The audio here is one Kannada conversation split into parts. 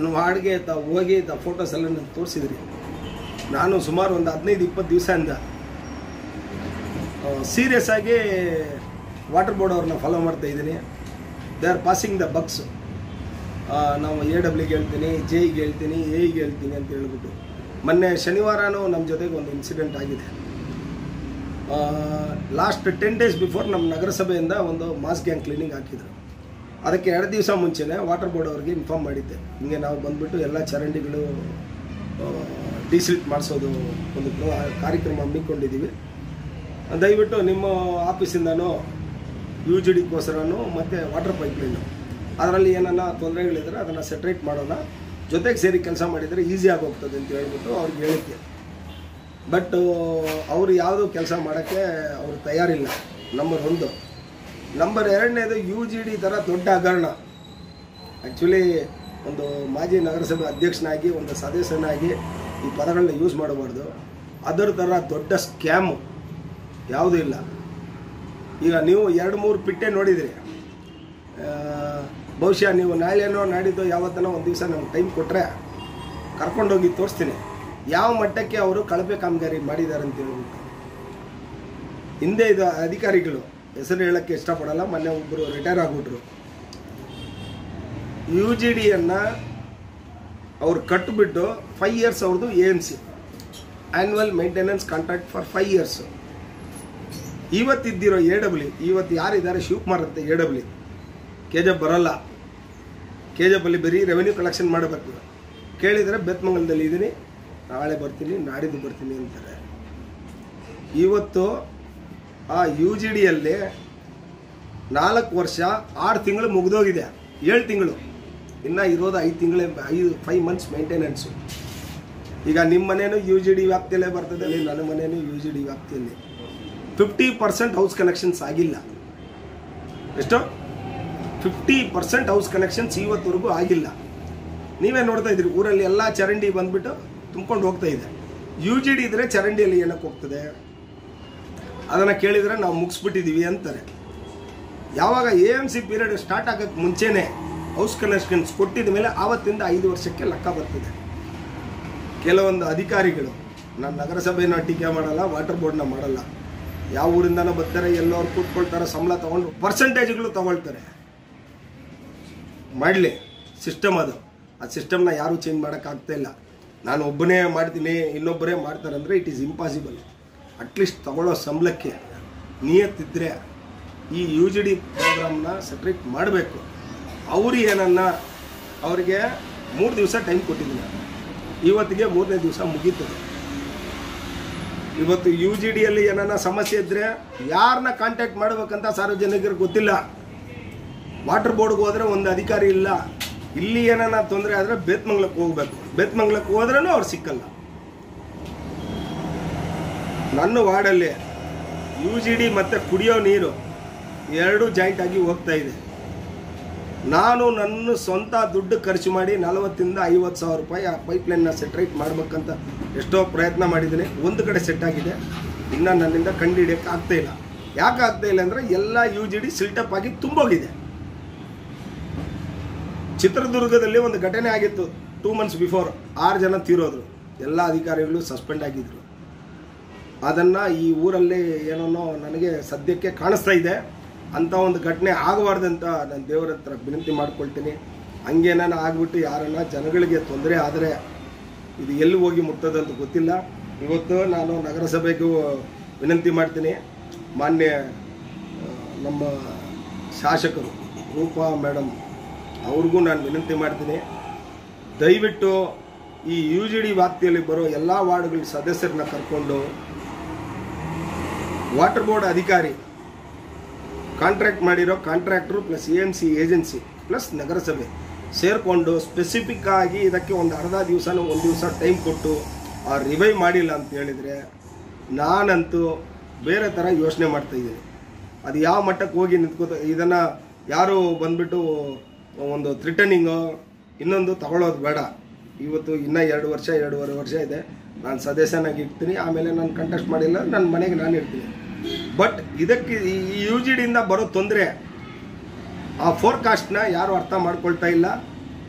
ನನ್ನ ವಾರ್ಡ್ಗೆ ಹೋಗಿ ಫೋಟೋಸ್ ಎಲ್ಲ ನನಗೆ ತೋರಿಸಿದ್ರಿ. ನಾನು ಸುಮಾರು ಒಂದು 15-20 ದಿವಸದಿಂದ ಸೀರಿಯಸ್ ಆಗಿ ವಾಟರ್ ಬೋರ್ಡ್ ಅವ್ರನ್ನ ಫಾಲೋ ಮಾಡ್ತಾ ಇದ್ದೀನಿ. They are passing the bugs. ನಾವು AWಗೆ ಹೇಳ್ತೀನಿ, JEಗೆ ಹೇಳ್ತೀನಿ, AEಗೆ ಹೇಳ್ತೀನಿ ಅಂತ ಹೇಳ್ಬಿಟ್ಟು. ಮೊನ್ನೆ ಶನಿವಾರನೂ ನಮ್ಮ ಜೊತೆಗೆ ಒಂದು ಇನ್ಸಿಡೆಂಟ್ ಆಗಿದೆ. ಲಾಸ್ಟ್ 10 ಡೇಸ್ ಬಿಫೋರ್ ನಮ್ಮ ನಗರಸಭೆಯಿಂದ ಒಂದು ಮಾಸ್ ಗ್ಯಾಂಗ್ ಕ್ಲೀನಿಂಗ್ ಹಾಕಿದ್ರು. ಅದಕ್ಕೆ 2 ದಿವಸ ಮುಂಚೆನೇ ವಾಟರ್ ಬೋರ್ಡ್ ಅವ್ರಿಗೆ ಇನ್ಫಾರ್ಮ್ ಮಾಡಿದ್ದೆ, ಹಿಂಗೆ ನಾವು ಬಂದುಬಿಟ್ಟು ಎಲ್ಲ ಚರಂಡಿಗಳು ಡಿಸಿಲ್ಟ್ ಮಾಡಿಸೋದು ಒಂದು ಕಾರ್ಯಕ್ರಮ ಹಮ್ಮಿಕೊಂಡಿದ್ದೀವಿ, ದಯವಿಟ್ಟು ನಿಮ್ಮ ಆಫೀಸಿಂದನೂ UGDಗೋಸ್ಕರನೂ ಮತ್ತು ವಾಟರ್ ಪೈಪ್ಲೈನು ಅದರಲ್ಲಿ ಏನನ್ನ ತೊಂದರೆಗಳಿದ್ರೆ ಅದನ್ನು ಸೆಟ್ರೇಟ್ ಮಾಡೋಣ, ಜೊತೆಗೆ ಸೇರಿ ಕೆಲಸ ಮಾಡಿದರೆ ಈಸಿ ಆಗೋಗ್ತದೆ ಅಂತ ಹೇಳ್ಬಿಟ್ಟು ಅವ್ರಿಗೆ ಹೇಳಿದ್ದೆ. ಬಟ್ ಅವರು ಯಾವುದೂ ಕೆಲಸ ಮಾಡೋಕ್ಕೆ ಅವರು ತಯಾರಿಲ್ಲ. ನಂಬರ್ 1. ನಂಬರ್ 2ನೇದು UGD ಥರ ದೊಡ್ಡ ಹಗರಣ. ಆ್ಯಕ್ಚುಲಿ ಒಂದು ಮಾಜಿ ನಗರಸಭೆ ಅಧ್ಯಕ್ಷನಾಗಿ ಒಂದು ಸದಸ್ಯನಾಗಿ ಈ ಪದಗಳನ್ನ ಯೂಸ್ ಮಾಡಬಾರ್ದು. ಅದರ ಥರ ದೊಡ್ಡ ಸ್ಕ್ಯಾಮು ಯಾವುದೂ ಇಲ್ಲ. ಈಗ ನೀವು 2-3 ಪಿಟ್ಟೆ ನೋಡಿದಿರಿ. ಬಹುಶಃ ನೀವು ನಾಳೆನೋ ನಾಡಿದ್ದು ಯಾವತ್ತನೋ ಒಂದು ದಿವಸ ನಮ್ಗೆ ಟೈಮ್ ಕೊಟ್ಟರೆ ಕರ್ಕೊಂಡೋಗಿ ತೋರಿಸ್ತೀನಿ ಯಾವ ಮಟ್ಟಕ್ಕೆ ಅವರು ಕಳಪೆ ಕಾಮಗಾರಿ ಮಾಡಿದ್ದಾರೆ ಅಂತ ಹೇಳ್ಬಿಟ್ಟು. ಹಿಂದೆ ಇದು ಅಧಿಕಾರಿಗಳು ಹೆಸರು ಹೇಳೋಕ್ಕೆ ಇಷ್ಟಪಡಲ್ಲ, ಮೊನ್ನೆ ಒಬ್ಬರು ರಿಟೈರ್ ಆಗಿಬಿಟ್ರು. UGDಯನ್ನು ಅವ್ರು ಕಟ್ಟಿಬಿಟ್ಟು 5 ಇಯರ್ಸ್ ಅವ್ರದ್ದು AMC annual maintenance contract for 5 years. ಇವತ್ತಿದ್ದಿರೋ AW ಇವತ್ತು ಯಾರಿದ್ದಾರೆ, ಶಿವಕುಮಾರ್ ಅಂತ AW, KJF ಬರೋಲ್ಲ. KJF ಅಲ್ಲಿ ಬರೀ ರೆವೆನ್ಯೂ ಕಲೆಕ್ಷನ್ ಮಾಡಬೇಕು. ಕೇಳಿದರೆ ಬೆತ್ಮಂಗಲದಲ್ಲಿ ಇದ್ದೀನಿ, ನಾಳೆ ಬರ್ತೀನಿ, ನಾಡಿದ್ದು ಬರ್ತೀನಿ ಅಂತಾರೆ. ಇವತ್ತು ಆ UGDಯಲ್ಲಿ 4 ವರ್ಷ 6 ತಿಂಗಳು ಮುಗಿದೋಗಿದೆ, 7 ತಿಂಗಳು ಇನ್ನು ಇರೋದು 5 ಮಂತ್ಸ್ ಮೇಂಟೆನೆನ್ಸು. ಈಗ ನಿಮ್ಮ ಮನೇನು UGD ವ್ಯಾಪ್ತಿಯಲ್ಲೇ ಬರ್ತದೆ, ನನ್ನ ಮನೇನು UGD ವ್ಯಾಪ್ತಿಯಲ್ಲಿ. 50% ಹೌಸ್ ಕನೆಕ್ಷನ್ಸ್ ಆಗಿಲ್ಲ. ಎಷ್ಟು? 50% ಹೌಸ್ ಕನೆಕ್ಷನ್ಸ್ ಇವತ್ತವರೆಗೂ ಆಗಿಲ್ಲ. ನೀವೇ ನೋಡ್ತಾ ಇದ್ದೀರಿ, ಊರಲ್ಲಿ ಎಲ್ಲ ಚರಂಡಿ ಬಂದುಬಿಟ್ಟು ತುಂಬ್ಕೊಂಡು ಹೋಗ್ತಾ ಇದೆ. UGD ಇದ್ದರೆ ಚರಂಡಿಯಲ್ಲಿ ಏನಕ್ಕೆ ಹೋಗ್ತದೆ? ಅದನ್ನು ಕೇಳಿದರೆ ನಾವು ಮುಗಿಸ್ಬಿಟ್ಟಿದ್ದೀವಿ ಅಂತಾರೆ. ಯಾವಾಗ AMC ಪೀರಿಯಡ್ ಸ್ಟಾರ್ಟ್ ಆಗೋಕ್ಕೆ ಮುಂಚೆನೇ ಹೌಸ್ ಕನೆಕ್ಷನ್ಸ್ ಕೊಟ್ಟಿದ ಮೇಲೆ ಆವತ್ತಿಂದ 5 ವರ್ಷಕ್ಕೆ ಲೆಕ್ಕ ಬರ್ತದೆ. ಕೆಲವೊಂದು ಅಧಿಕಾರಿಗಳು, ನಾನು ನಗರಸಭೆನ ಟೀಕೆ ಮಾಡಲ್ಲ, ವಾಟರ್ ಬೋರ್ಡ್ನ ಮಾಡಲ್ಲ, ಯಾವ ಊರಿಂದನೋ ಬರ್ತಾರೆ, ಎಲ್ಲರೂ ಕೂತ್ಕೊಳ್ತಾರೆ, ಸಂಬಳ ತೊಗೊಂಡು ಪರ್ಸೆಂಟೇಜ್ಗಳು ತೊಗೊಳ್ತಾರೆ. ಮಾಡಲಿ, ಸಿಸ್ಟಮ್ ಅದು. ಆ ಸಿಸ್ಟಮ್ನ ಯಾರೂ ಚೇಂಜ್ ಮಾಡೋಕ್ಕಾಗ್ತಾ ಇಲ್ಲ. ನಾನು ಒಬ್ಬನೇ ಮಾಡ್ತೀನಿ, ಇನ್ನೊಬ್ಬರೇ ಮಾಡ್ತಾರೆ ಅಂದರೆ ಇಟ್ ಈಸ್ ಇಂಪಾಸಿಬಲ್. ಅಟ್ಲೀಸ್ಟ್ ತಗೊಳ್ಳೋ ಸಂಬಳಕ್ಕೆ ನಿಯತ್ತಿದ್ದರೆ ಈ UGD ಪ್ರೋಗ್ರಾಮ್ನ ಸೆಟ್ರೇಟ್ ಮಾಡಬೇಕು. ಅವರು ಏನನ್ನ ಅವರಿಗೆ 3 ದಿವಸ ಟೈಮ್ ಕೊಟ್ಟಿದ್ದೀನಿ, ಇವತ್ತಿಗೆ 3ನೇ ದಿವಸ ಮುಗೀತದೆ. ಇವತ್ತು UGDಯಲ್ಲಿ ಏನನ್ನ ಸಮಸ್ಯೆ ಇದ್ದರೆ ಯಾರನ್ನ ಕಾಂಟ್ಯಾಕ್ಟ್ ಮಾಡಬೇಕಂತ ಸಾರ್ವಜನಿಕರಿಗೆ ಗೊತ್ತಿಲ್ಲ. ವಾಟರ್ ಬೋರ್ಡ್ಗೆ ಹೋದರೆ ಒಂದು ಅಧಿಕಾರಿ ಇಲ್ಲ. ಇಲ್ಲಿ ಏನನ್ನ ತೊಂದರೆ ಆದರೆ ಬೇತ್ಮಂಗ್ಲಕ್ಕೆ ಹೋಗಬೇಕು, ಬೇತ್ಮಂಗ್ಲಕ್ಕೆ ಹೋದ್ರೂ ಅವ್ರು ಸಿಕ್ಕಲ್ಲ. ನನ್ನ ವಾರ್ಡಲ್ಲಿ UGD ಮತ್ತು ಕುಡಿಯೋ ನೀರು 2 ಜಾಯಿಂಟ್ ಆಗಿ ಹೋಗ್ತಾ ಇದೆ. ನಾನು ನನ್ನ ಸ್ವಂತ ದುಡ್ಡು ಖರ್ಚು ಮಾಡಿ 40,000 to 50,000 ರೂಪಾಯಿ ಆ ಪೈಪ್ಲೈನ್ನ ಸೆಟ್ರೇಟ್ ಮಾಡಬೇಕಂತ ಎಷ್ಟೋ ಪ್ರಯತ್ನ ಮಾಡಿದ್ದೀನಿ. ಒಂದು ಕಡೆ ಸೆಟ್ ಆಗಿದೆ, ಇನ್ನು ನನ್ನಿಂದ ಕಂಡು ಹಿಡಿಯೋಕ್ಕೆ ಆಗ್ತಾ ಇಲ್ಲ. ಯಾಕೆ ಆಗ್ತಾ ಇಲ್ಲ ಅಂದರೆ ಎಲ್ಲ UGD ಸಿಲ್ಟಪ್ ಆಗಿ ತುಂಬೋಗಿದೆ. ಚಿತ್ರದುರ್ಗದಲ್ಲಿ ಒಂದು ಘಟನೆ ಆಗಿತ್ತು 2 months ಬಿಫೋರ್. 6 ಜನ ತೀರೋದ್ರು, ಎಲ್ಲ ಅಧಿಕಾರಿಗಳು ಸಸ್ಪೆಂಡ್ ಆಗಿದ್ರು. ಅದನ್ನು ಈ ಊರಲ್ಲಿ ಏನೋ ನನಗೆ ಸದ್ಯಕ್ಕೆ ಕಾಣಿಸ್ತಾ ಇದೆ. ಅಂಥ ಒಂದು ಘಟನೆ ಆಗಬಾರ್ದಂತ ನಾನು ದೇವರ ಹತ್ರ ವಿನಂತಿ ಮಾಡ್ಕೊಳ್ತೀನಿ. ಹಂಗೇನಾನ ಆಗಿಬಿಟ್ಟು ಯಾರನ್ನ ಜನಗಳಿಗೆ ತೊಂದರೆ ಆದರೆ ಇದು ಎಲ್ಲಿ ಹೋಗಿ ಮುಟ್ಟೋದಂತ ಗೊತ್ತಿಲ್ಲ. ಇವತ್ತು ನಾನು ನಗರಸಭೆಗೂ ವಿನಂತಿ ಮಾಡ್ತೀನಿ. ಮಾನ್ಯ ನಮ್ಮ ಶಾಸಕರು ರೂಪಾ ಮೇಡಮ್ ಅವ್ರಿಗೂ ನಾನು ವಿನಂತಿ ಮಾಡ್ತೀನಿ, ದಯವಿಟ್ಟು ಈ UGD ವ್ಯಾಪ್ತಿಯಲ್ಲಿ ಬರೋ ಎಲ್ಲ ವಾರ್ಡ್ಗಳ ಸದಸ್ಯರನ್ನ ಕರ್ಕೊಂಡು ವಾಟರ್ ಬೋರ್ಡ್ ಅಧಿಕಾರಿ, ಕಾಂಟ್ರಾಕ್ಟ್ ಮಾಡಿರೋ contractor plus AMC agency plus ನಗರಸಭೆ ಸೇರಿಕೊಂಡು ಸ್ಪೆಸಿಫಿಕ್ ಆಗಿ ಇದಕ್ಕೆ ಒಂದು ಅರ್ಧ ದಿವಸನೂ 1 ದಿವಸ ಟೈಮ್ ಕೊಟ್ಟು ರಿವೈವ್ ಮಾಡಿಲ್ಲ ಅಂತ ಹೇಳಿದರೆ ನಾನಂತೂ ಬೇರೆ ಥರ ಯೋಚನೆ ಮಾಡ್ತಾಯಿದ್ದೀನಿ. ಅದು ಯಾವ ಮಟ್ಟಕ್ಕೆ ಹೋಗಿ ನಿಂತ್ಕೋತ ಇದನ್ನು ಯಾರು ಬಂದುಬಿಟ್ಟು ಒಂದು ಥ್ರಿಟನಿಂಗು ಇನ್ನೊಂದು ತಗೊಳ್ಳೋದು ಬೇಡ. ಇವತ್ತು ಇನ್ನೂ 2 ವರ್ಷ 2.5 ವರ್ಷ ಇದೆ, ನಾನು ಸದಸ್ಯನಾಗಿ ಇರ್ತೀನಿ. ಆಮೇಲೆ ನಾನು ಕಂಟೆಸ್ಟ್ ಮಾಡಿಲ್ಲ, ನನ್ನ ಮನೆಗೆ ನಾನು ಇರ್ತೀನಿ. ಬಟ್ ಇದಕ್ಕೆ ಈ UGDಯಿಂದ ಬರೋ ತೊಂದರೆ ಆ ಫೋರ್ಕಾಸ್ಟ್ನ ಯಾರು ಅರ್ಥ ಮಾಡ್ಕೊಳ್ತಾ ಇಲ್ಲ.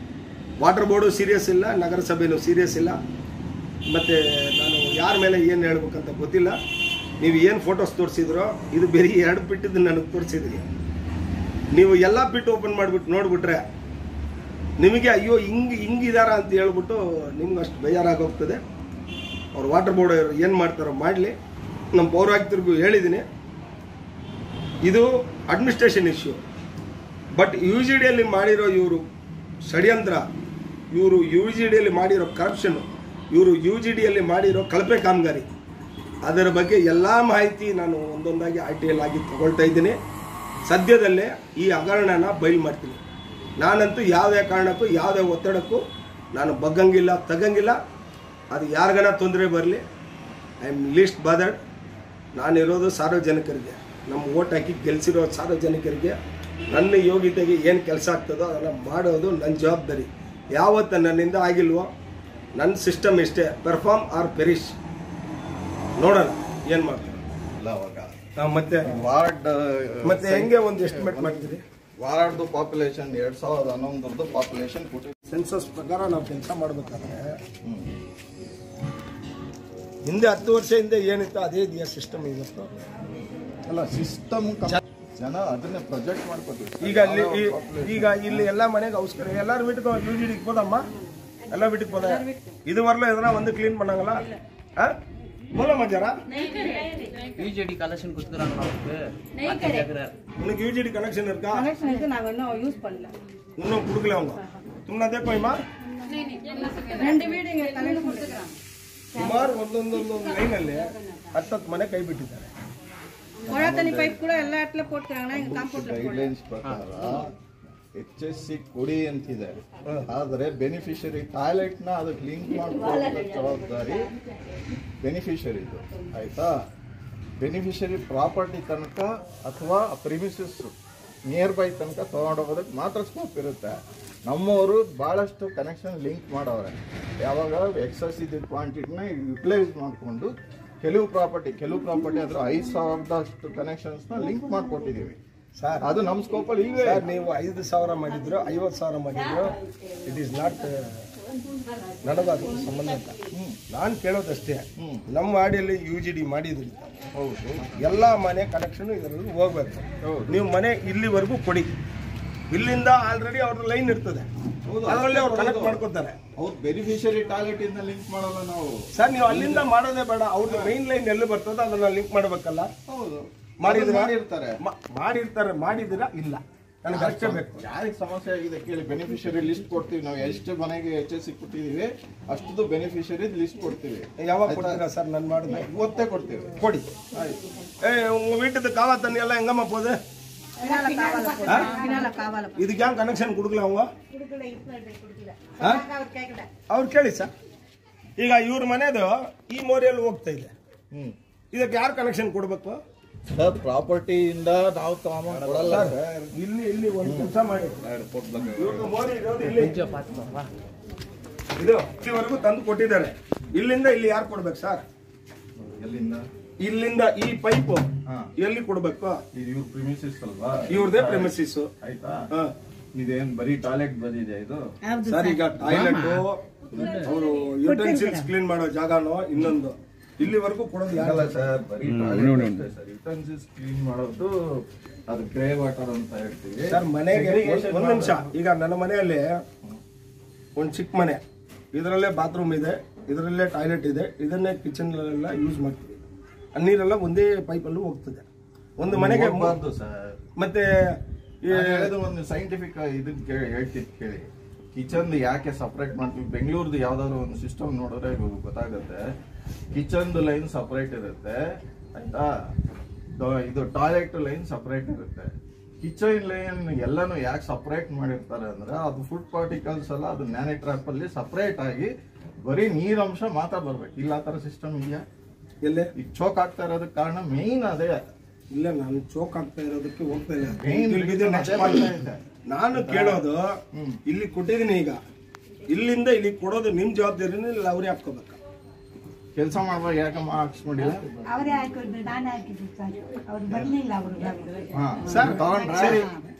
ವಾಟರ್ ಬೋರ್ಡು ಸೀರಿಯಸ್ ಇಲ್ಲ, ನಗರಸಭೆನೂ ಸೀರಿಯಸ್ ಇಲ್ಲ. ಮತ್ತು ನಾನು ಯಾರ ಮೇಲೆ ಏನು ಹೇಳ್ಬೇಕಂತ ಗೊತ್ತಿಲ್ಲ. ನೀವು ಏನು ಫೋಟೋಸ್ ತೋರಿಸಿದ್ರೋ ಇದು ಬೇರೆ 2 ಪಿಟ್ಟಿದ್ದು ನನಗೆ ತೋರಿಸಿದ್ರಿ. ನೀವು ಎಲ್ಲ ಪಿಟ್ ಓಪನ್ ಮಾಡಿಬಿಟ್ಟು ನೋಡಿಬಿಟ್ರೆ ನಿಮಗೆ ಅಯ್ಯೋ ಹಿಂಗಿದಾರ ಅಂತ ಹೇಳ್ಬಿಟ್ಟು ನಿಮ್ಗೆ ಅಷ್ಟು ಬೇಜಾರಾಗೋಗ್ತದೆ. ಅವ್ರು ವಾಟರ್ ಬೋರ್ಡ್ ಏನು ಮಾಡ್ತಾರೋ ಮಾಡಲಿ. ನಮ್ಮ ಪೌರಾಯುಕ್ತರಿಗೂ ಹೇಳಿದ್ದೀನಿ, ಇದು administration issue. But U G ಡಿಯಲ್ಲಿ ಮಾಡಿರೋ ಇವರು ಷಡ್ಯಂತ್ರ, ಇವರು ಯು ಜಿ ಡಿಯಲ್ಲಿ ಮಾಡಿರೋ ಕರಪ್ಷನ್ನು, ಇವರು ಯು ಜಿ ಡಿಯಲ್ಲಿ ಮಾಡಿರೋ ಕಳಪೆ ಕಾಮಗಾರಿ, ಅದರ ಬಗ್ಗೆ ಎಲ್ಲ ಮಾಹಿತಿ ನಾನು ಒಂದೊಂದಾಗಿ RTI ಆಗಿ ತಗೊಳ್ತಾ ಇದ್ದೀನಿ. ಸದ್ಯದಲ್ಲೇ ಈ ಹಗರಣನ ಬಯಲು ಮಾಡ್ತೀನಿ. ನಾನಂತೂ ಯಾವುದೇ ಕಾರಣಕ್ಕೂ ಯಾವುದೇ ಒತ್ತಡಕ್ಕೂ ನಾನು ಬಗ್ಗಂಗಿಲ್ಲ, ತಗಂಗಿಲ್ಲ. ಅದು ಯಾರಿಗಾನ ತೊಂದರೆ ಬರಲಿ, ಐ ಆಮ್ ಲೀಸ್ಟ್ ಬಾದರ್ಡ್. ನಾನಿರೋದು ಸಾರ್ವಜನಿಕರಿಗೆ, ನಮ್ಮ ಓಟ್ ಹಾಕಿ ಗೆಲ್ಲಿಸಿರೋ ಸಾರ್ವಜನಿಕರಿಗೆ ನನ್ನ ಯೋಗ್ಯತೆಗೆ ಏನು ಕೆಲಸ ಆಗ್ತದೋ ಅದನ್ನು ಮಾಡೋದು ನನ್ನ ಜವಾಬ್ದಾರಿ. ಯಾವತ್ತು ನನ್ನಿಂದ ಆಗಿಲ್ವೋ, ನನ್ನ ಸಿಸ್ಟಮ್ ಇಷ್ಟೇ, ಪರ್ಫಾರ್ಮ್ ಆರ್ ಪೆರಿಶ್. ನೋಡೋಣ ಏನು ಮಾಡ್ತಾರೆ. ಮತ್ತೆ ವಾರ್ಡ್ ಮತ್ತೆ ಹೆಂಗೆ ಒಂದು ಎಸ್ಟಿಮೇಟ್ ಮಾಡ್ತೀರಿ? ವಾರ್ಡ್ದು ಪಾಪ್ಯುಲೇಷನ್ 2011 ಪಾಪ್ಯುಲೇಷನ್ ಸೆನ್ಸಸ್ ಪ್ರಕಾರ ನಾವು ಕೆಲಸ ಮಾಡಬೇಕಾದ್ರೆ ಹಿಂದೆ 10 ವರ್ಷ ಹಿಂದೆ ಏನಿತ್ತು ಅದೇ ಇದೆಯಾ ಸಿಸ್ಟಮ್ ಇವತ್ತು? ಅಲ್ಲ, ಸಿಸ್ಟಮ್ ಜನ ಅದನ್ನೇ ಪ್ರೊಜೆಕ್ಟ್ ಮಾಡ್ಕೊತೀವಿ. ಈಗ ಇಲ್ಲಿ ಎಲ್ಲ ಮನೆಗೆ ಅವಶ್ಯಕ ಎಲ್ಲರೂ வீட்டுக்கு யூஜிடி போதாம்மா? எல்லா வீட்டுக்கு போதா? இது வரல எதனா வந்து க்ளீன் பண்ணாங்களா? बोलो मजारा यूजीडी कलेक्शन கொடுத்துறாங்க நமக்கு. உனக்கு यूजीडी கனெக்ஷன் இருக்கா? கனெக்ஷன் இருக்கு, நாங்க இன்னும் யூஸ் பண்ணல. இன்னும் கொடுக்கல அவங்க. तुमने देखो इमा ரெண்டு வீடு இங்க கனெக்ட் கொடுத்துறாங்க. ಸುಮಾರು ಒಂದೊಂದು ಲೈನ್ ಅಲ್ಲಿ 10 ಮನೆ ಕೈ ಬಿಟ್ಟಿದ್ದಾರೆ. ಒಳತನಿ ಪೈಪ್ ಕೂಡ ಎಲ್ಲ ಅಟ್ಲ ಕೊಡ್ತಾங்க. ಇங்க ಕಾಂಪೌಂಡ್ ಗೈಡ್ಲೈನ್ಸ್ ಪ್ರಕಾರ HSC ಕೊಡಿ ಅಂತಿದೆ. ಆದರೆ ಬೆನಿಫಿಷರಿ ಟಾಯ್ಲೆಟ್ ನ ಅದಕ್ಕೆ ಲಿಂಕ್ ಮಾಡ್ಕೊಳ್ಳೋ ಜವಾಬ್ದಾರಿ ಬೆನಿಫಿಷರಿದು. ಆಯ್ತಾ? ಬೆನಿಫಿಷರಿ ಪ್ರಾಪರ್ಟಿ ತನಕ ಅಥವಾ ಪ್ರಿಮಿಸಸ್ ನಿಯರ್ ಬೈ ತನಕ ತಗೊಂಡೋಗೋದಕ್ಕೆ ಮಾತ್ರ ಸ್ಕೋಪ್ ಇರುತ್ತೆ. ನಮ್ಮವರು ಭಾಳಷ್ಟು ಕನೆಕ್ಷನ್ ಲಿಂಕ್ ಮಾಡವ್ರೆ. ಯಾವಾಗ ಎಕ್ಸಸ್ ಇದ್ದಿದ್ದ ಕ್ವಾಂಟಿಟಿನ ಯುಟಿಲೈಸ್ ಮಾಡಿಕೊಂಡು ಕೆಲವು ಪ್ರಾಪರ್ಟಿ ಅಂದರೆ 5,000 ಕನೆಕ್ಷನ್ಸ್ನ ಲಿಂಕ್ ಮಾಡಿಕೊಟ್ಟಿದ್ದೀವಿ ಸರ್. ಅದು ನಮ್ಮ ಸ್ಕೋಪಲ್ಲಿ ಈಗ ನೀವು 5,000 ಮಾಡಿದ್ರು 50,000 ಮಾಡಿದ್ರು ಇಟ್ ಈಸ್ ನಾಟ್ ನನಗೂ ಅದಕ್ಕೆ ಸಂಬಂಧ ಇಲ್ಲ. ನಾನು ಕೇಳೋದಷ್ಟೇ, ನಮ್ಮ ವಾರ್ಡಿಯಲ್ಲಿ UGD ಮಾಡಿದ್ರಿ, ಹೌದು, ಎಲ್ಲ ಮನೆ ಕನೆಕ್ಷನ್ ಇದರಲ್ಲಿ ಹೋಗ್ಬೇಕು. ನೀವು ಮನೆ ಇಲ್ಲಿವರೆಗೂ ಕೊಡಿ. ಇಲ್ಲಿಂದ ಆಲ್ರೆಡಿ ಅವ್ರ ಲೈನ್ ಇರ್ತದೆ, ಅದರಲ್ಲಿ ಅವ್ರು ಕನೆಕ್ಟ್ ಮಾಡ್ಕೊತಾರೆ. ಅವ್ರು ಬೆನಿಫಿಷರಿ ಟಾಯ್ಲೆಟ್ ಇಂದ ಲಿಂಕ್ ಮಾಡೋಲ್ಲ ನಾವು. ಸರ್ ನೀವು ಅಲ್ಲಿಂದ ಮಾಡೋದೇ ಬೇಡ, ಅವ್ರದ್ದು ಮೈನ್ ಲೈನ್ ಎಲ್ಲಿ ಬರ್ತದೆ ಅದನ್ನ ಲಿಂಕ್ ಮಾಡಬೇಕಲ್ಲ. ಹೌದು, ಮಾಡಿದಿರಾ? ಇಲ್ಲ, ನನಗೆ ಅಷ್ಟೇ ಬೇಕು. ಯಾರಿಗೆ ಸಮಸ್ಯೆ ಆಗಿದೆ ಕೇಳಿ, ಬೆನಿಫಿಷರಿ ಲಿಸ್ಟ್ ಕೊಡ್ತೀವಿ ನಾವು. ಎಷ್ಟು ಮನೆಗೆ HSC ಕೊಟ್ಟಿದೀವಿ ಅಷ್ಟು ಬೆನಿಫಿಷರಿ ಲಿಸ್ಟ್ ಕೊಡ್ತೀವಿ. ಯಾವಾಗ ಕೊಡ್ತೀರಾ ಸರ್? ನಾನು ಮಾಡಿದ್ರೆ ಇವತ್ತೇ ಕೊಡ್ತೀವಿ. ಕೊಡಿ. உங்க வீட்டுக்கு காவா தண்ணி எல்லாம் எங்கம்மா போகுது? இதுக்கு ஏன் கனெக்ஷன் கொடுக்கல அவங்க? ಅವ್ರು ಕೇಳಿ ಸರ್. ಈಗ ಇವ್ರ ಮನೆದು ಈ ಮೋರಿಯಲ್ಲಿ ಹೋಗ್ತಾ ಇದೆ, ಇದಕ್ಕೆ ಯಾರು ಕನೆಕ್ಷನ್ ಕೊಡ್ಬೇಕು ಸರ್? ಪ್ರಾಪರ್ಟಿಯಿಂದ ನಾವು ಕೊಡಲ್ಲ. ಇಲ್ಲಿ ಒಂದು ಕೆಲಸ ಮಾಡಿ, ಮೋರಿ ಇರೋದು ಇಲ್ಲಿವರೆಗೂ ತಂದು ಕೊಟ್ಟಿದ್ದಾರೆ. ಇಲ್ಲಿಂದ ಇಲ್ಲಿ ಯಾರು ಕೊಡ್ಬೇಕು ಸರ್? ಇಲ್ಲಿಂದ ಈ ಪೈಪ್ ಎಲ್ಲಿ ಕೊಡ್ಬೇಕು? ಇವ್ರ ಪ್ರಿಮಿಸಿಸ್ ಅಲ್ವಾ? ಇವ್ರದೇ ಪ್ರೆಮಿಸಿಸ್. ಆಯ್ತಾ? ಇದೇನ್ ಬರೀ ಟಾಯ್ಲೆಟ್ ಬಂದಿದೆ ಇದು ಸರ್? ಈಗ ಟಾಯ್ಲೆಟ್ ಅವರು ಯುಟೆನ್ಸಿಲ್ಸ್ ಕ್ಲೀನ್ ಮಾಡೋ ಜಾಗನೋ ಇನ್ನೊಂದು ಇಲ್ಲಿವರೆಗೂ ಕೊಡೋದು ಯಾರಲ್ಲ ಸರ್. ಬರೀ ಟಾಯ್ಲೆಟ್ ಸರ್. ಯುಟೆನ್ಸಿಲ್ಸ್ ಕ್ಲೀನ್ ಮಾಡೋದು ಅದು ಗ್ರೇ ವಾಟರ್ ಅಂತ ಹೇಳ್ತೀವಿ ಸರ್. ಮನೆಗೆ ಒಂದ್ ನಿಮಿಷ. ಈಗ ನನ್ನ ಮನೆಯಲ್ಲಿ ಒಂದು ಚಿಕ್ಕ ಮನೆ, ಇದರಲ್ಲೇ ಬಾತ್ರೂಮ್ ಇದೆ, ಇದರಲ್ಲೇ ಟಾಯ್ಲೆಟ್ ಇದೆ, ಇದನ್ನೇ ಕಿಚನ್ ಎಲ್ಲ ಯೂಸ್ ಮಾಡ್ತೀವಿ. ನೀರೆಲ್ಲ ಒಂದೇ ಪೈಪಲ್ಲೂ ಹೋಗ್ತದೆ. ಒಂದು ಮನೆಗೆ ಸರ್. ಮತ್ತೆ ಒಂದು ಸೈಂಟಿಫಿಕ್ ಇದನ್ನ ಹೇಳ್ತಿದ್ ಕೇಳಿ, ಕಿಚನ್ ಯಾಕೆ ಸಪರೇಟ್ ಮಾಡ್ತೀವಿ? ಬೆಂಗಳೂರ್ದು ಯಾವ್ದಾದ್ರು ಒಂದು ಸಿಸ್ಟಮ್ ನೋಡಿದ್ರೆ ಗೊತ್ತಾಗುತ್ತೆ. ಕಿಚನ್ದು ಲೈನ್ ಸಪರೇಟ್ ಇರುತ್ತೆ, ಆಯ್ತಾ? ಇದು ಟಾಯ್ಲೆಟ್ ಲೈನ್ ಸಪರೇಟ್ ಇರುತ್ತೆ. ಕಿಚನ್ ಲೈನ್ ಎಲ್ಲಾನು ಯಾಕೆ ಸಪರೇಟ್ ಮಾಡಿರ್ತಾರೆ ಅಂದ್ರೆ ಅದು ಫುಡ್ ಪಾರ್ಟಿಕಲ್ಸ್ ಎಲ್ಲ ಅದು ನ್ಯಾನಿ ಟ್ರಾಪ್ ಅಲ್ಲಿ ಸಪರೇಟ್ ಆಗಿ ಬರೀ ನೀರಂಶ ಮಾತ್ರ ಬರ್ಬೇಕು. ಇಲ್ಲ ಆ ತರ ಸಿಸ್ಟಮ್ ಇದೆಯಾ? ಎಲ್ಲೇ ಈಗ ಚೋಕ್ ಆಗ್ತಾ ಇರೋದಕ್ಕೆ ಕಾರಣ ಮೇನ್ ಅದೇ. ಇಲ್ಲ, ನಾನು ಚೋಕ್ ಆಗ್ತಾ ಇರೋದಕ್ಕೆ ಹೋಗ್ತಾ ಇಲ್ಲ. ನಾನು ಕೇಳೋದು ಇಲ್ಲಿ ಕೊಟ್ಟಿದ್ದೀನಿ. ಈಗ ಇಲ್ಲಿಂದ ಇಲ್ಲಿ ಕೊಡೋದು ನಿಮ್ ಜವಾಬ್ದಾರಿನ ಇಲ್ಲ ಅವ್ರೇ ಹಾಕೋಬೇಕ? ಕೆಲಸ ಮಾಡ್ಬೇಕು. ಯಾಕಮ್ಮ ಹಾಕ್ಸ್ಕೊಂಡಿಲ್ಲ? ಅವರೇ ಹಾಕಿದ್ರು, ನಾನೇ ಹಾಕಿದ್ದು ಸರ್. ಅವ್ರು ಬರ್ಲಿಲ್ಲ. ಅವರು ಸರ್ ತಗೊಂಡ್ರ?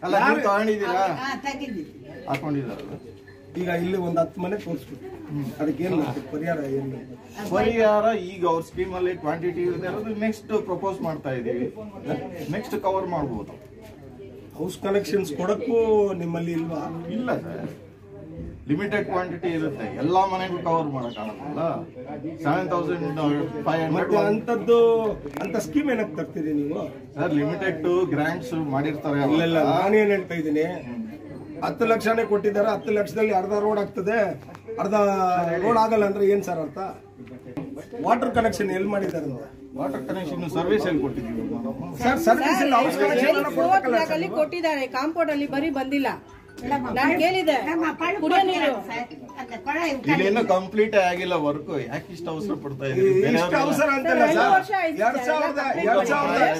ಅಲ್ಲ, ತಗೊಂಡಿದ್ದೀರಾ? ತೆಗಿದ್ದಿದ್ದು ಹಾಕೊಂಡಿದ್ದಾರಲ್ಲ. ಈಗ ಇಲ್ಲಿ ಒಂದು 10 ಮನೆ ತೋರಿಸ್ಬಿಟ್ಟು ಅದಕ್ಕೆ ಏನು ಪರಿಹಾರ ಏನು? ಪರಿಹಾರ ಈಗ ಅವ್ರ ಸ್ಕೀಮ್ ಅಲ್ಲಿ ಕ್ವಾಂಟಿಟಿ ಇದೆ, ನೆಕ್ಸ್ಟ್ ಪ್ರಪೋಸ್ ಮಾಡ್ತಾ ಇದೀವಿ, ನೆಕ್ಸ್ಟ್ ಕವರ್ ಮಾಡ್ಬೋದು. ಹೌಸ್ ಕನೆಕ್ಷನ್ಸ್ ಕೊಡಕ್ಕೂ ನಿಮ್ಮಲ್ಲಿ ಇಲ್ವಾ? ಇಲ್ಲ ಸರ್, ಲಿಮಿಟೆಡ್ ಕ್ವಾಂಟಿಟಿ ಇರುತ್ತೆ, ಎಲ್ಲಾ ಮನೆಗೂ ಕವರ್ ಮಾಡಕ್ಕಾಗಲ್ಲ. 7,500 ಮತ್ತೆ ಅಂತದ್ದು ಅಂತ ಸ್ಕೀಮ್ ಏನಕ್ಕೆ ತರ್ತೀರಿ ನೀವು? ಸರ್ ಲಿಮಿಟೆಡ್ ಗ್ರಾಂಟ್ಸ್ ಮಾಡಿರ್ತಾರೆ. ಇಲ್ಲ ನಾನೇನ್ ಹೇಳ್ತಾ ಇದ್ದೀನಿ, 10 ಲಕ್ಷನೇ ಕೊಟ್ಟಿದ್ದಾರೆ, 10 ಲಕ್ಷದಲ್ಲಿ ಅರ್ಧ ರೋಡ್ ಆಗ್ತದೆ, ಅರ್ಧ ರೋಡ್ ಆಗಲ್ಲ ಅಂದ್ರೆ ಏನ್ ಸರ್ ಅರ್ಥ? ವಾಟರ್ ಕನೆಕ್ಷನ್ ಎಲ್ಲಿ ಮಾಡಿದ್ದಾರೆ? ವಾಟರ್ ಕನೆಕ್ಷನ್ ಸರ್ವಿಸ್ ಎಲ್ಲಿ ಕೊಟ್ಟಿದ್ದೀವಿ ಸರ್? ಸರ್ವಿಸ್ ಇಲ್ಲ, ಹೌಸ್ ಕನೆಕ್ಷನ್ ಅಲ್ಲಿ ಕೊಟ್ಟಿದ್ದಾರೆ, ಕಾಂಪೌಂಡ್ ಅಲ್ಲಿ ಬರೀ ಬಂದಿಲ್ಲ. ನಾನು ಕೇಳಿದೆ ಕುಡಿಯೋ ನೀರು ಇಲ್ಲೇನು ಕಂಪ್ಲೀಟ್ ಆಗಿಲ್ಲ ವರ್ಕ್, ಯಾಕೆ ಇಷ್ಟು ಅವಸರ ಪಡ್ತಾ ಇದೀವಿ? ಇಷ್ಟು ಅವಸರ ಅಂತಲ್ಲ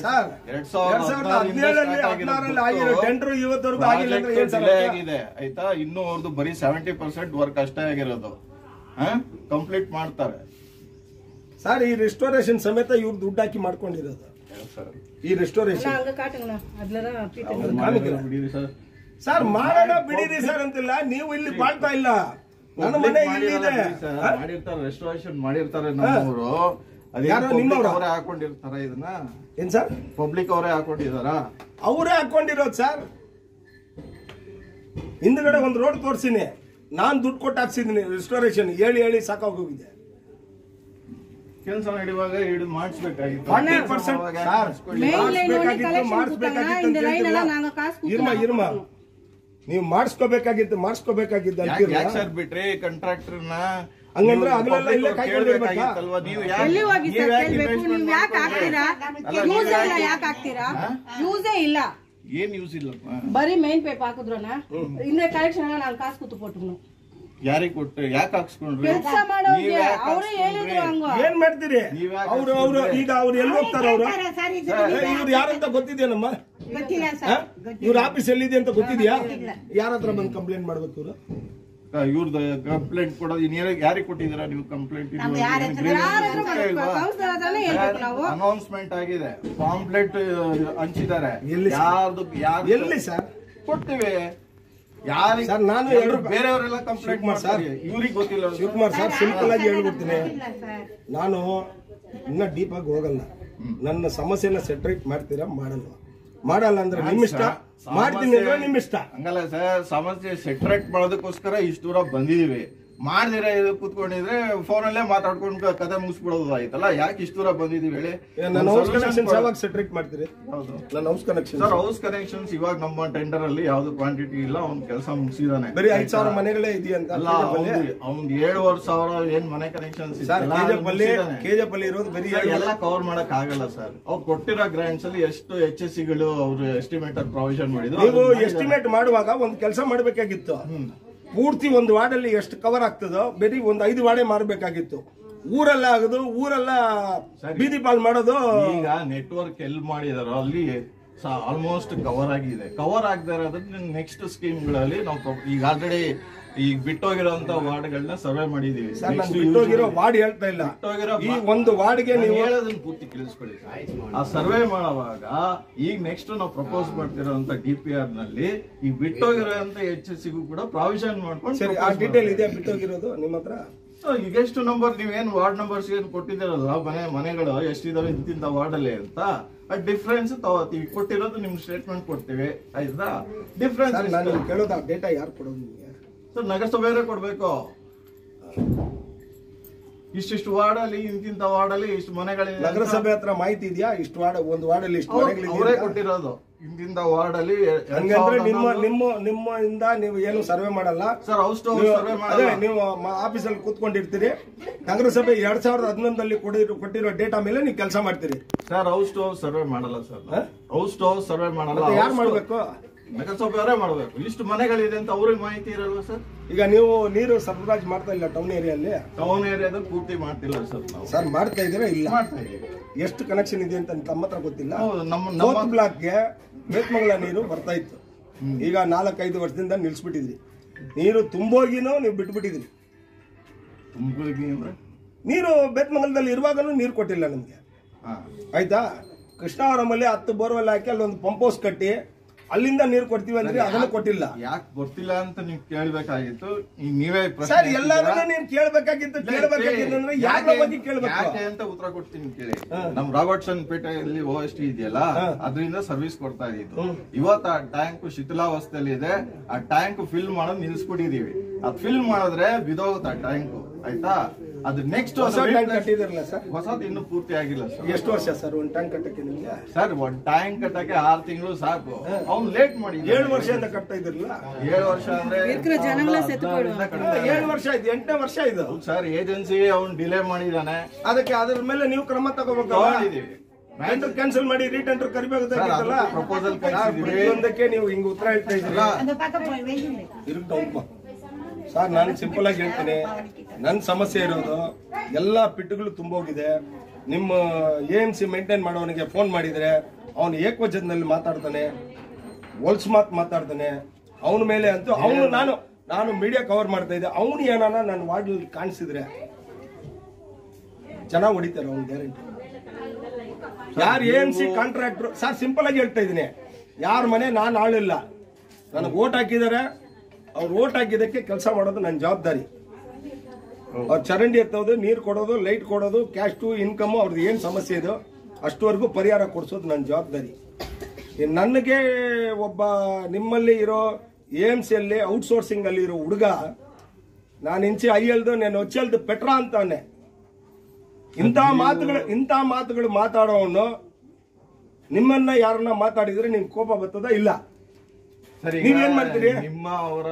ಸರ್, 2017 ಆಗಿರೋ ಟೆಂಡರ್ ಇವತ್ತವರೆಗೂ ಆಗಿಲ್ಲ ಅಂದ್ರೆ ಏನ್ ಸರ್ ಆಗಿದೆ ಆಯ್ತಾ? ಇನ್ನೂ ಅವ್ರದ್ದು ಬರೀ 70% ವರ್ಕ್ ಅಷ್ಟೇ ಆಗಿರೋದು, ಕಂಪ್ಲೀಟ್ ಮಾಡ್ತಾರೆ ಸರ್. ಈ ರೆಸ್ಟೋರೇಷನ್ ಸಮೇತ ಇವ್ರು ದುಡ್ಡು ಹಾಕಿ ಮಾಡ್ಕೊಂಡಿರೋದು ಈ ರೆಸ್ಟೋರೇಷನ್. ಸರ್ ಮಾಡೋಣ ಬಿಡಿರಿ ಸರ್ ಅಂತಿಲ್ಲ, ನೀವು ಇಲ್ಲಿ ಬಾಳ್ತಾ ಇಲ್ಲ. ನನ್ನ ಮನೆ ಇಲ್ಲಿದೆ, ಮಾಡಿರ್ತಾರೆ, ರೆಸ್ಟೋರೇಷನ್ ಮಾಡಿರ್ತಾರೆ ನಮ್ಮವರು. ಯಾರೋ ನಿಮ್ಮವ್ರು ಅವರೇ ಹಾಕೊಂಡಿರ್ತಾರ ಇದನ್ನ? ಏನ್ ಸರ್ ಪಬ್ಲಿಕ್ ಅವರೇ ಹಾಕೊಂಡಿದಾರ? ಅವರೇ ಹಾಕೊಂಡಿರೋದು ಸರ್. ಹಿಂದ್ಗಡೆ ಒಂದು ರೋಡ್ ತೋರಿಸಿನಿ, ನಾನ್ ದುಡ್ಡು ಕೊಟ್ಟು ಹಾಕ್ಸಿದೀನಿ ರೆಸ್ಟೋರೇಷನ್. ಹೇಳಿ ಸಾಕಾಗೋಗಿದೆ. ಕೆಲಸ ನಡೆಯುವಾಗ ಹಿಡಿದು ಮಾಡಿಸ್ಬೇಕಾಗಿತ್ತು. 40% ಇರ್ಮ ನೀವು ಮಾಡಿಸ್ಕೋಬೇಕಾಗಿದ್ದು ಯಾಕೆ ಸರ್ ಬಿಟ್ರಿ ಕಾಂಟ್ರಾಕ್ಟರ್ನ? ಹಂಗಂದ್ರೆ ಅಗಲೆಲ್ಲ ಇಲ್ಲೇ ಕಾಯ್ಕೊಂಡಿರ್ಬೇಕಾ? ನೀವು ಎಲ್ಲಿ ಹೋಗಿ ಸರ್ ಕೇಳ್ಬೇಕು, ನೀವ್ ಯಾಕೆ ಹಾಕ್ತೀರಾ? ಯಾಕೆ ಹಾಕ್ತೀರಾ? ಯೂಸೇ ಇಲ್ಲ. ಏನ್ ಯೂಸ್ ಇಲ್ಲಪ್ಪ, ಬರೀ ಮೈನ್ ಪೈಪ್ ಹಾಕಿದ್ರನ ಇಂದ್ರೆ ಕಲೆಕ್ಷನ್ ನಾನು ಕಾಸು ಕೂತು ಕೊಟ್ಟು ಯಾರಿಗೆ ಕೊಟ್ಟು ಯಾಕೆ ಹಾಕ್ಸ್ಕೊಂಡ್ರಿ? ಕೆಲಸ ಮಾಡೋರಿಗೆ ಅವರೇ ಹೇಳಿದ್ರು ಹಂಗ. ಏನ್ ಮಾಡ್ತೀರಿ? ಅವ್ರು ಈಗ ಅವ್ರು ಎಲ್ಲಿ ಹೋಗ್ತಾರ? ಅವ್ರು ಇವ್ರು ಯಾರಂತ ಗೊತ್ತಿದ್ಯಾ? ಇವ್ರ ಆಫೀಸ್ ಎಲ್ಲಿದೆ ಅಂತ ಗೊತ್ತಿದ್ಯಾ? ಯಾರ ಹತ್ರ ಬಂದು ಕಂಪ್ಲೇಂಟ್ ಮಾಡ್ಬೇಕು ಇವ್ರು? ಇವ್ರದ್ದು ಕಂಪ್ಲೇಂಟ್ ಕೊಡೋದು ಯಾರಿಗೆ ಕೊಟ್ಟಿದ್ದೀರಾ ನೀವು ಕಂಪ್ಲೇಂಟ್? ಅನೌನ್ಸ್ಮೆಂಟ್ ಆಗಿದೆ, ಪಾಂಪ್ಲೆಟ್ ಹಂಚಿದ್ದಾರೆ. ಎಲ್ಲಿ ಸರ್ ಕೊಡ್ತೀವಿ? ಯಾರಿಗೆ ಸರ್? ನಾನು ಬೇರೆಯವರೆಲ್ಲ ಕಂಪ್ಲೇಂಟ್ ಮಾಡ್ತಾರೆ, ಇವ್ರಿಗೆ ಗೊತ್ತಿಲ್ಲ. ಶಿವಕುಮಾರ್ ಸರ್, ಸಿಂಪಲ್ ಆಗಿ ಹೇಳ್ಬಿಡ್ತೀನಿ, ನಾನು ಇನ್ನ ಡೀಪ್ ಆಗಿ ಹೋಗಲ್ಲ. ನನ್ನ ಸಮಸ್ಯೆನ ಸೆಟ್ರೇಟ್ ಮಾಡ್ತೀರಾ? ಮಾಡಲ್ಲ ಅಂದ್ರೆ ನಿಮ್ ಇಷ್ಟ, ಮಾಡ್ತೀನಿ ಅಂದ್ರೆ ನಿಮ್ ಇಷ್ಟ. ಹಂಗಲ್ಲ ಸರ್, ಸಮಸ್ಯೆ ಸೆಟ್ರೇಟ್ ಮಾಡೋದಕ್ಕೋಸ್ಕರ ಇಷ್ಟು ದೂರ ಬಂದಿದೀವಿ. ಮಾಡ್ದಿರ ಕೂತ್ಕೊಂಡಿದ್ರೆ ಫೋನಲ್ಲೇ ಮಾತಾಡ್ಕೊಂಡು ಕತೆ ಮುಗಿಸ್ಬಿಡೋದು ಆಯ್ತಲ್ಲ. ಯಾಕೆ ಇಷ್ಟು ದೂರ ಬಂದಿದೀವಿ ಹೇಳಿ? ನನ್ನ ಹೌಸ್ ಕನೆಕ್ಷನ್ ಯಾವಾಗ ಸೆಟ್ರೇಟ್ ಮಾಡ್ತೀರಿ? ಹೌದು, ನನ್ನ house connection. Sir house connections ಇವಾಗ ನಮ್ಮ ಟೆಂಡರ್ ಅಲ್ಲಿ ಯಾವ್ದು ಕ್ವಾಂಟಿಟಿ ಇಲ್ಲ, ಅವ್ನ್ ಕೆಲಸ ಮುಗಿಸಿದಾನೆ. ಬರೀ 5,000 ಮನೆಗಳೇ ಇದೆಯಂತ? ಅವ್ನ್ 7,500 ಏನ್ ಮನೆ ಕನೆಕ್ಷನ್ಸ್ ಕೆಜೆಪಲ್ಲಿ ಇರೋದು ಬರೀ ಎಲ್ಲ ಕವರ್ ಮಾಡಕ್ ಆಗಲ್ಲ ಸರ್. ಅವ್ರು ಕೊಟ್ಟಿರೋ ಗ್ರಾಂಟ್ಸ್ ಅಲ್ಲಿ ಎಷ್ಟು HSC ಗಳು ಅವ್ರು ಎಸ್ಟಿಮೇಟರ್ ಪ್ರಾವಿಷನ್ ಮಾಡಿದ್ರು. ನೀವು ಎಸ್ಟಿಮೇಟ್ ಮಾಡುವಾಗ ಒಂದು ಕೆಲಸ ಮಾಡ್ಬೇಕಾಗಿತ್ತು, ಪೂರ್ತಿ ಒಂದು ವಾರ್ಡಲ್ಲಿ ಎಷ್ಟು ಕವರ್ ಆಗ್ತದೋ ಬರೀ ಒಂದು 5 ವಾರ್ಡೇ ಮಾರಬೇಕಾಗಿತ್ತು. ಊರೆಲ್ಲ ಆಗೋದು, ಊರೆಲ್ಲ ಬೀದಿ ಪಾಲ್ ಮಾಡೋದು. ಈಗ ನೆಟ್ವರ್ಕ್ ಎಲ್ಲಿ ಮಾಡಿದಾರೋ ಅಲ್ಲಿ ಆಲ್ಮೋಸ್ಟ್ ಕವರ್ ಆಗಿದೆ. ಕವರ್ ಆಗದೆ ಇರೋದ್ರ ನೆಕ್ಸ್ಟ್ ಸ್ಕೀಮ್ಗಳಲ್ಲಿ ನಾವು ಈಗ ಆಲ್ರೆಡಿ ಈಗ ಬಿಟ್ಟೋಗಿರೋಂತ ವಾರ್ಡ್ಗಳನ್ನ ಸರ್ವೆ ಮಾಡಿದೀವಿ. ಬಿಟ್ಟೋಗಿರೋ ವಾರ್ಡ್ ಹೇಳ್ತಾ ಇಲ್ಲ, ಈ ಒಂದು ವಾರ್ಡ್ಗೆ ನೀವು ಹೇಳೋದನ್ನ ಪೂರ್ತಿ ಕೇಳಿಸ್ಕೊಳ್ಳಿ. ಆ ಸರ್ವೆ ಮಾಡುವಾಗ ಈಗ ನೆಕ್ಸ್ಟ್ ನಾವು ಪ್ರಪೋಸ್ ಮಾಡ್ತಿರೋಂತ DPR ನಲ್ಲಿ ಈಗ ಬಿಟ್ಟೋಗಿರೋಂತ HSC ಕೂಡ ಪ್ರಾವಿಷನ್ ಮಾಡ್ಕೊಂಡು. ಸರಿ, ಆ ಡೀಟೇಲ್ ಇದೆ ಬಿಟ್ಟೋಗಿರೋದು ನಿಮ್ಮ ಹತ್ರ? ಈಗ ಎಷ್ಟು ನಂಬರ್ ನೀವೇನು ವಾರ್ಡ್ ನಂಬರ್ಸ್ ಏನು ಕೊಟ್ಟಿದ್ದೀರಲ್ಲ, ಮನೆಗಳು ಎಷ್ಟಿದಾವೆ ಇಂತಿಂತ ವಾರ್ಡ್ ಅಲ್ಲಿ ಅಂತ ಡಿಫ್ರೆನ್ಸ್ ತಗೋತೀವಿ. ಕೊಟ್ಟಿರೋದು ನಿಮ್ ಸ್ಟೇಟ್ಮೆಂಟ್ ಕೊಡ್ತೀವಿ ಆಯ್ತಾ? ಡಿಫ್ರೆನ್ಸ್ ಕೇಳೋದು ಡೇಟಾ ಯಾರು ಕೊಡೋದು ನಿಮಗೆ? ಸರ್ ನಗರಸಭೆ ಕೊಡ್ಬೇಕು. ಇಷ್ಟಿಷ್ಟು ವಾರ್ಡ್ ಅಲ್ಲಿ ಇಂತಿಂತ ವಾರ್ಡ್ ಅಲ್ಲಿ ಇಷ್ಟು ಮನೆಗಳಿದೆ. ನಗರಸಭೆ ಹತ್ರ ಮಾಹಿತಿ ಇದೆಯಾ? ಇಷ್ಟು ವಾರ್ಡ್, ಒಂದು ವಾರ್ಡ್ ಅಲ್ಲಿ ಇಷ್ಟು ಮನೆಗಳಿದೆ ಅವರೇ ಕೊಟ್ಟಿರೋದು. ಇಂತಿಂತ ವಾರ್ಡ್ ಅಲ್ಲಿ ಹಂಗಂದ್ರೆ ನಿಮ್ಮಿಂದ ನೀವು ಏನು ಸರ್ವೆ ಮಾಡಲ್ಲ sir. House to house survey ಮಾಡಲ್ಲ. ನೀವು ಆಫೀಸಲ್ಲಿ ಕೂತ್ಕೊಂಡಿರ್ತೀರಿ, ನಗರಸಭೆ 2011ರಲ್ಲಿ ಕೊಟ್ಟಿರೋ ಡೇಟಾ ಮೇಲೆ ನೀವು ಕೆಲಸ ಮಾಡ್ತೀರಿ sir. House to house survey ಮಾಡಲ್ಲ sir. House to house survey ಮಾಡಲ್ಲ. ಯಾರು ಮಾಡ್ಬೇಕು? ನಗರಸಭೆಯವರೇ ಮಾಡಬೇಕು. ಇಷ್ಟು ಮನೆಗಳಿದೆ ಅಂತ ಅವ್ರಿಗೆ ಮಾಹಿತಿ ಇರಲ್ವಾ ಸರ್? ಈಗ ನೀವು ನೀರು ಸರಬರಾಜು ಮಾಡ್ತಾ ಇಲ್ಲ ಟೌನ್ ಏರಿಯಲ್ಲಿ? ಟೌನ್ ಏರಿಯಾದಲ್ಲಿ ಪೂರ್ತಿ ಮಾಡ್ತಿಲ್ಲ ಸರ್ ನಾವು. ಸರ್ ಮಾಡ್ತಾ ಇದೀರಾ? ಇಲ್ಲ, ಮಾಡ್ತಾ ಇದೀವಿ. ಎಷ್ಟು ಕನೆಕ್ಷನ್ ಇದೆ ಅಂತ ತಮ್ಮ ಹತ್ರ ಗೊತ್ತಿಲ್ಲ. ನಮ್ಮ ಬ್ಲಾಕ್ಗೆ ಬೇತ್ಮಂಗಲ ನೀರು ಬರ್ತಾ ಇತ್ತು, ಈಗ 4-5 ವರ್ಷದಿಂದ ನಿಲ್ಸ್ಬಿಟ್ಟಿದ್ರಿ. ನೀರು ತುಂಬೋಗಿನೂ ನೀವು ಬಿಟ್ಬಿಟ್ಟಿದ್ರಿ. ನೀರು ಬೇತ್ಮಂಗಲದಲ್ಲಿ ಇರುವಾಗಲೂ ನೀರು ಕೊಟ್ಟಿಲ್ಲ ನಮ್ಗೆ, ಆಯ್ತಾ? ಕೃಷ್ಣಾವರಮಲ್ಲಿ 10 ಬೋರ್ವೆಲ್ ಹಾಕಿ ಅಲ್ಲೊಂದು ಪಂಪ್ ಹೌಸ್ ಕಟ್ಟಿ ಅಲ್ಲಿಂದ ನೀರು ಕೊಡ್ತೀವಿ ಅಂದ್ರೆ ಅದನ್ನು ಕೊಟ್ಟಿಲ್ಲ. ಯಾಕೆ ಗೊತ್ತಿಲ್ಲ ಅಂತ ನೀವು ಕೇಳ್ಬೇಕಾಗಿತ್ತು. ಈಗ ನೀವೇ ಸರ್ ಎಲ್ಲಾದ್ರೂ ನೀನ್ ಕೇಳ್ಬೇಕಾಗಿತ್ತು ಅಂದ್ರೆ ಯಾರ ಬಗ್ಗೆ ಕೇಳ್ಬೇಕು ಯಾಕೆ ಅಂತ ಉತ್ತರ ಕೊಡ್ತೀನಿ ಕೇಳಿ. ನಮ್ ರಾಬರ್ಟ್ಸನ್ ಪೇಟೆಯಲ್ಲಿ OST ಇದೆಯಲ್ಲ, ಅದರಿಂದ ಸರ್ವಿಸ್ ಕೊಡ್ತಾ ಇದ್ದು. ಇವತ್ತು ಆ ಟ್ಯಾಂಕ್ ಶಿಥಿಲಾವಸ್ಥೆಯಲ್ಲಿ ಇದೆ. ಆ ಟ್ಯಾಂಕ್ ಫಿಲ್ ಮಾಡೋದು ನಿಲ್ಸ್ಬಿಟ್ಟಿದೀವಿ. ಅದ್ ಫಿಲ್ ಮಾಡಿದ್ರೆ ಬಿದೋಗುತ್ತೆ ಆ ಟ್ಯಾಂಕ್, ಆಯ್ತಾ? ಅದು ನೆಕ್ಸ್ಟ್ ಹೊಸ ಟ್ಯಾಂಕ್ ಕಟ್ಟಿದಿರಲ್ಲ ಸರ್? ಹೊಸದು ಇನ್ನೂ ಪೂರ್ತಿ ಆಗಿಲ್ಲ ಸರ್. ಎಷ್ಟು ವರ್ಷ ಸರ್ ಒಂದ್ ಟ್ಯಾಂಕ್ ಕಟ್ಟಕ್ಕೆ ನಿಮ್ಗೆ? ಸರ್ ಒಂದ್ ಟ್ಯಾಂಕ್ ಕಟ್ಟಕ್ಕೆ 6 ತಿಂಗಳು ಸಾಕು. ಅವ್ನು ಲೇಟ್ ಮಾಡಿ 7 ವರ್ಷದಿಂದ ಕಟ್ತಾ ಇದ್ರಲ್ಲ. 7 ವರ್ಷ ಅಂದ್ರೆ 7 ವರ್ಷ ಆಯ್ತು, 8ನೇ ವರ್ಷ ಇದು ಸರ್. ಏಜೆನ್ಸಿ ಅವ್ನು ಡಿಲೇ ಮಾಡಿದಾನೆ. ಅದಕ್ಕೆ ಅದ್ರ ಮೇಲೆ ನೀವು ಕ್ರಮ ತಗೋಬೇಕಲ್ಲ. ಟೆಂಡರ್ ಕ್ಯಾನ್ಸಲ್ ಮಾಡಿ ರೀಟೆಂಡರ್ ಕರಿಬೇಕಾಗಿತ್ತಲ್ಲ. ಪ್ರಪೋಸಲ್ ಒಂದಕ್ಕೆ ನೀವು ಹಿಂಗ್ ಉತ್ತರ ಹೇಳ್ತಾ ಇದ್ದೀರಾ. ಸರ್ ನಾನು ಸಿಂಪಲ್ ಆಗಿ ಹೇಳ್ತೀನಿ, ನನ್ನ ಸಮಸ್ಯೆ ಇರೋದು ಎಲ್ಲ ಪಿಟ್ಟುಗಳು ತುಂಬೋಗಿದೆ. ನಿಮ್ಮ AMC ಮೇಂಟೈನ್ ಮಾಡೋನಿಗೆ ಫೋನ್ ಮಾಡಿದ್ರೆ ಅವನು ಏಕವಚನದಲ್ಲಿ ಮಾತಾಡ್ತಾನೆ, ಹೊಲ್ಸ್ ಮಾತಾಡ್ತಾನೆ. ಅವನ ಮೇಲೆ ಅಂತೂ ಅವನು ನಾನು ಮೀಡಿಯಾ ಕವರ್ ಮಾಡ್ತಾ ಇದ್ದೆ. ಅವನು ಏನಾನ ನನ್ನ ವಾರ್ಡಲ್ಲಿ ಕಾಣಿಸಿದ್ರೆ ಜನ ಹೊಡಿತಾರೆ ಅವ್ನು ಗ್ಯಾರಂಟಿ. ಯಾರು AMC ಕಾಂಟ್ರಾಕ್ಟ್ರು ಸರ್, ಸಿಂಪಲ್ ಆಗಿ ಹೇಳ್ತಾ ಇದ್ದೀನಿ, ಯಾರ ಮನೆ ನಾನು ಆಳಿಲ್ಲ. ನನಗೆ ಓಟ್ ಹಾಕಿದ್ದಾರೆ, ಅವ್ರು ಓಟ್ ಹಾಕಿದ್ದಕ್ಕೆ ಕೆಲಸ ಮಾಡೋದು ನನ್ನ ಜವಾಬ್ದಾರಿ. ಅವ್ರು ಚರಂಡಿ ಎತ್ತೋದು, ನೀರು ಕೊಡೋದು, ಲೈಟ್ ಕೊಡೋದು, ಕ್ಯಾಶ್ ಟು ಇನ್ಕಮ್, ಅವ್ರದ್ದು ಏನು ಸಮಸ್ಯೆ ಇದೋ ಅಷ್ಟುವರೆಗೂ ಪರಿಹಾರ ಕೊಡಿಸೋದು ನನ್ನ ಜವಾಬ್ದಾರಿ. ನನಗೆ ಒಬ್ಬ ನಿಮ್ಮಲ್ಲಿ ಇರೋ AMCಯಲ್ಲಿ ಔಟ್ಸೋರ್ಸಿಂಗ್ ಅಲ್ಲಿ ಇರೋ ಹುಡುಗ ನಾನು ಇಂಚೆ ಐಯಲ್ದು ನಾನು ಹೊಚ್ಚಲ್ದು ಪೆಟ್ರಾ ಅಂತಾನೆ. ಇಂಥ ಮಾತುಗಳು ಮಾತಾಡೋವನು ನಿಮ್ಮನ್ನ ಯಾರನ್ನ ಮಾತಾಡಿದ್ರೆ ನಿಮ್ಗೆ ಕೋಪ ಬರ್ತದ ಇಲ್ಲ? ನೀವೇನ್ ಮಾಡ್ತೀರಿ? ನಿಮ್ಮ ಅವರ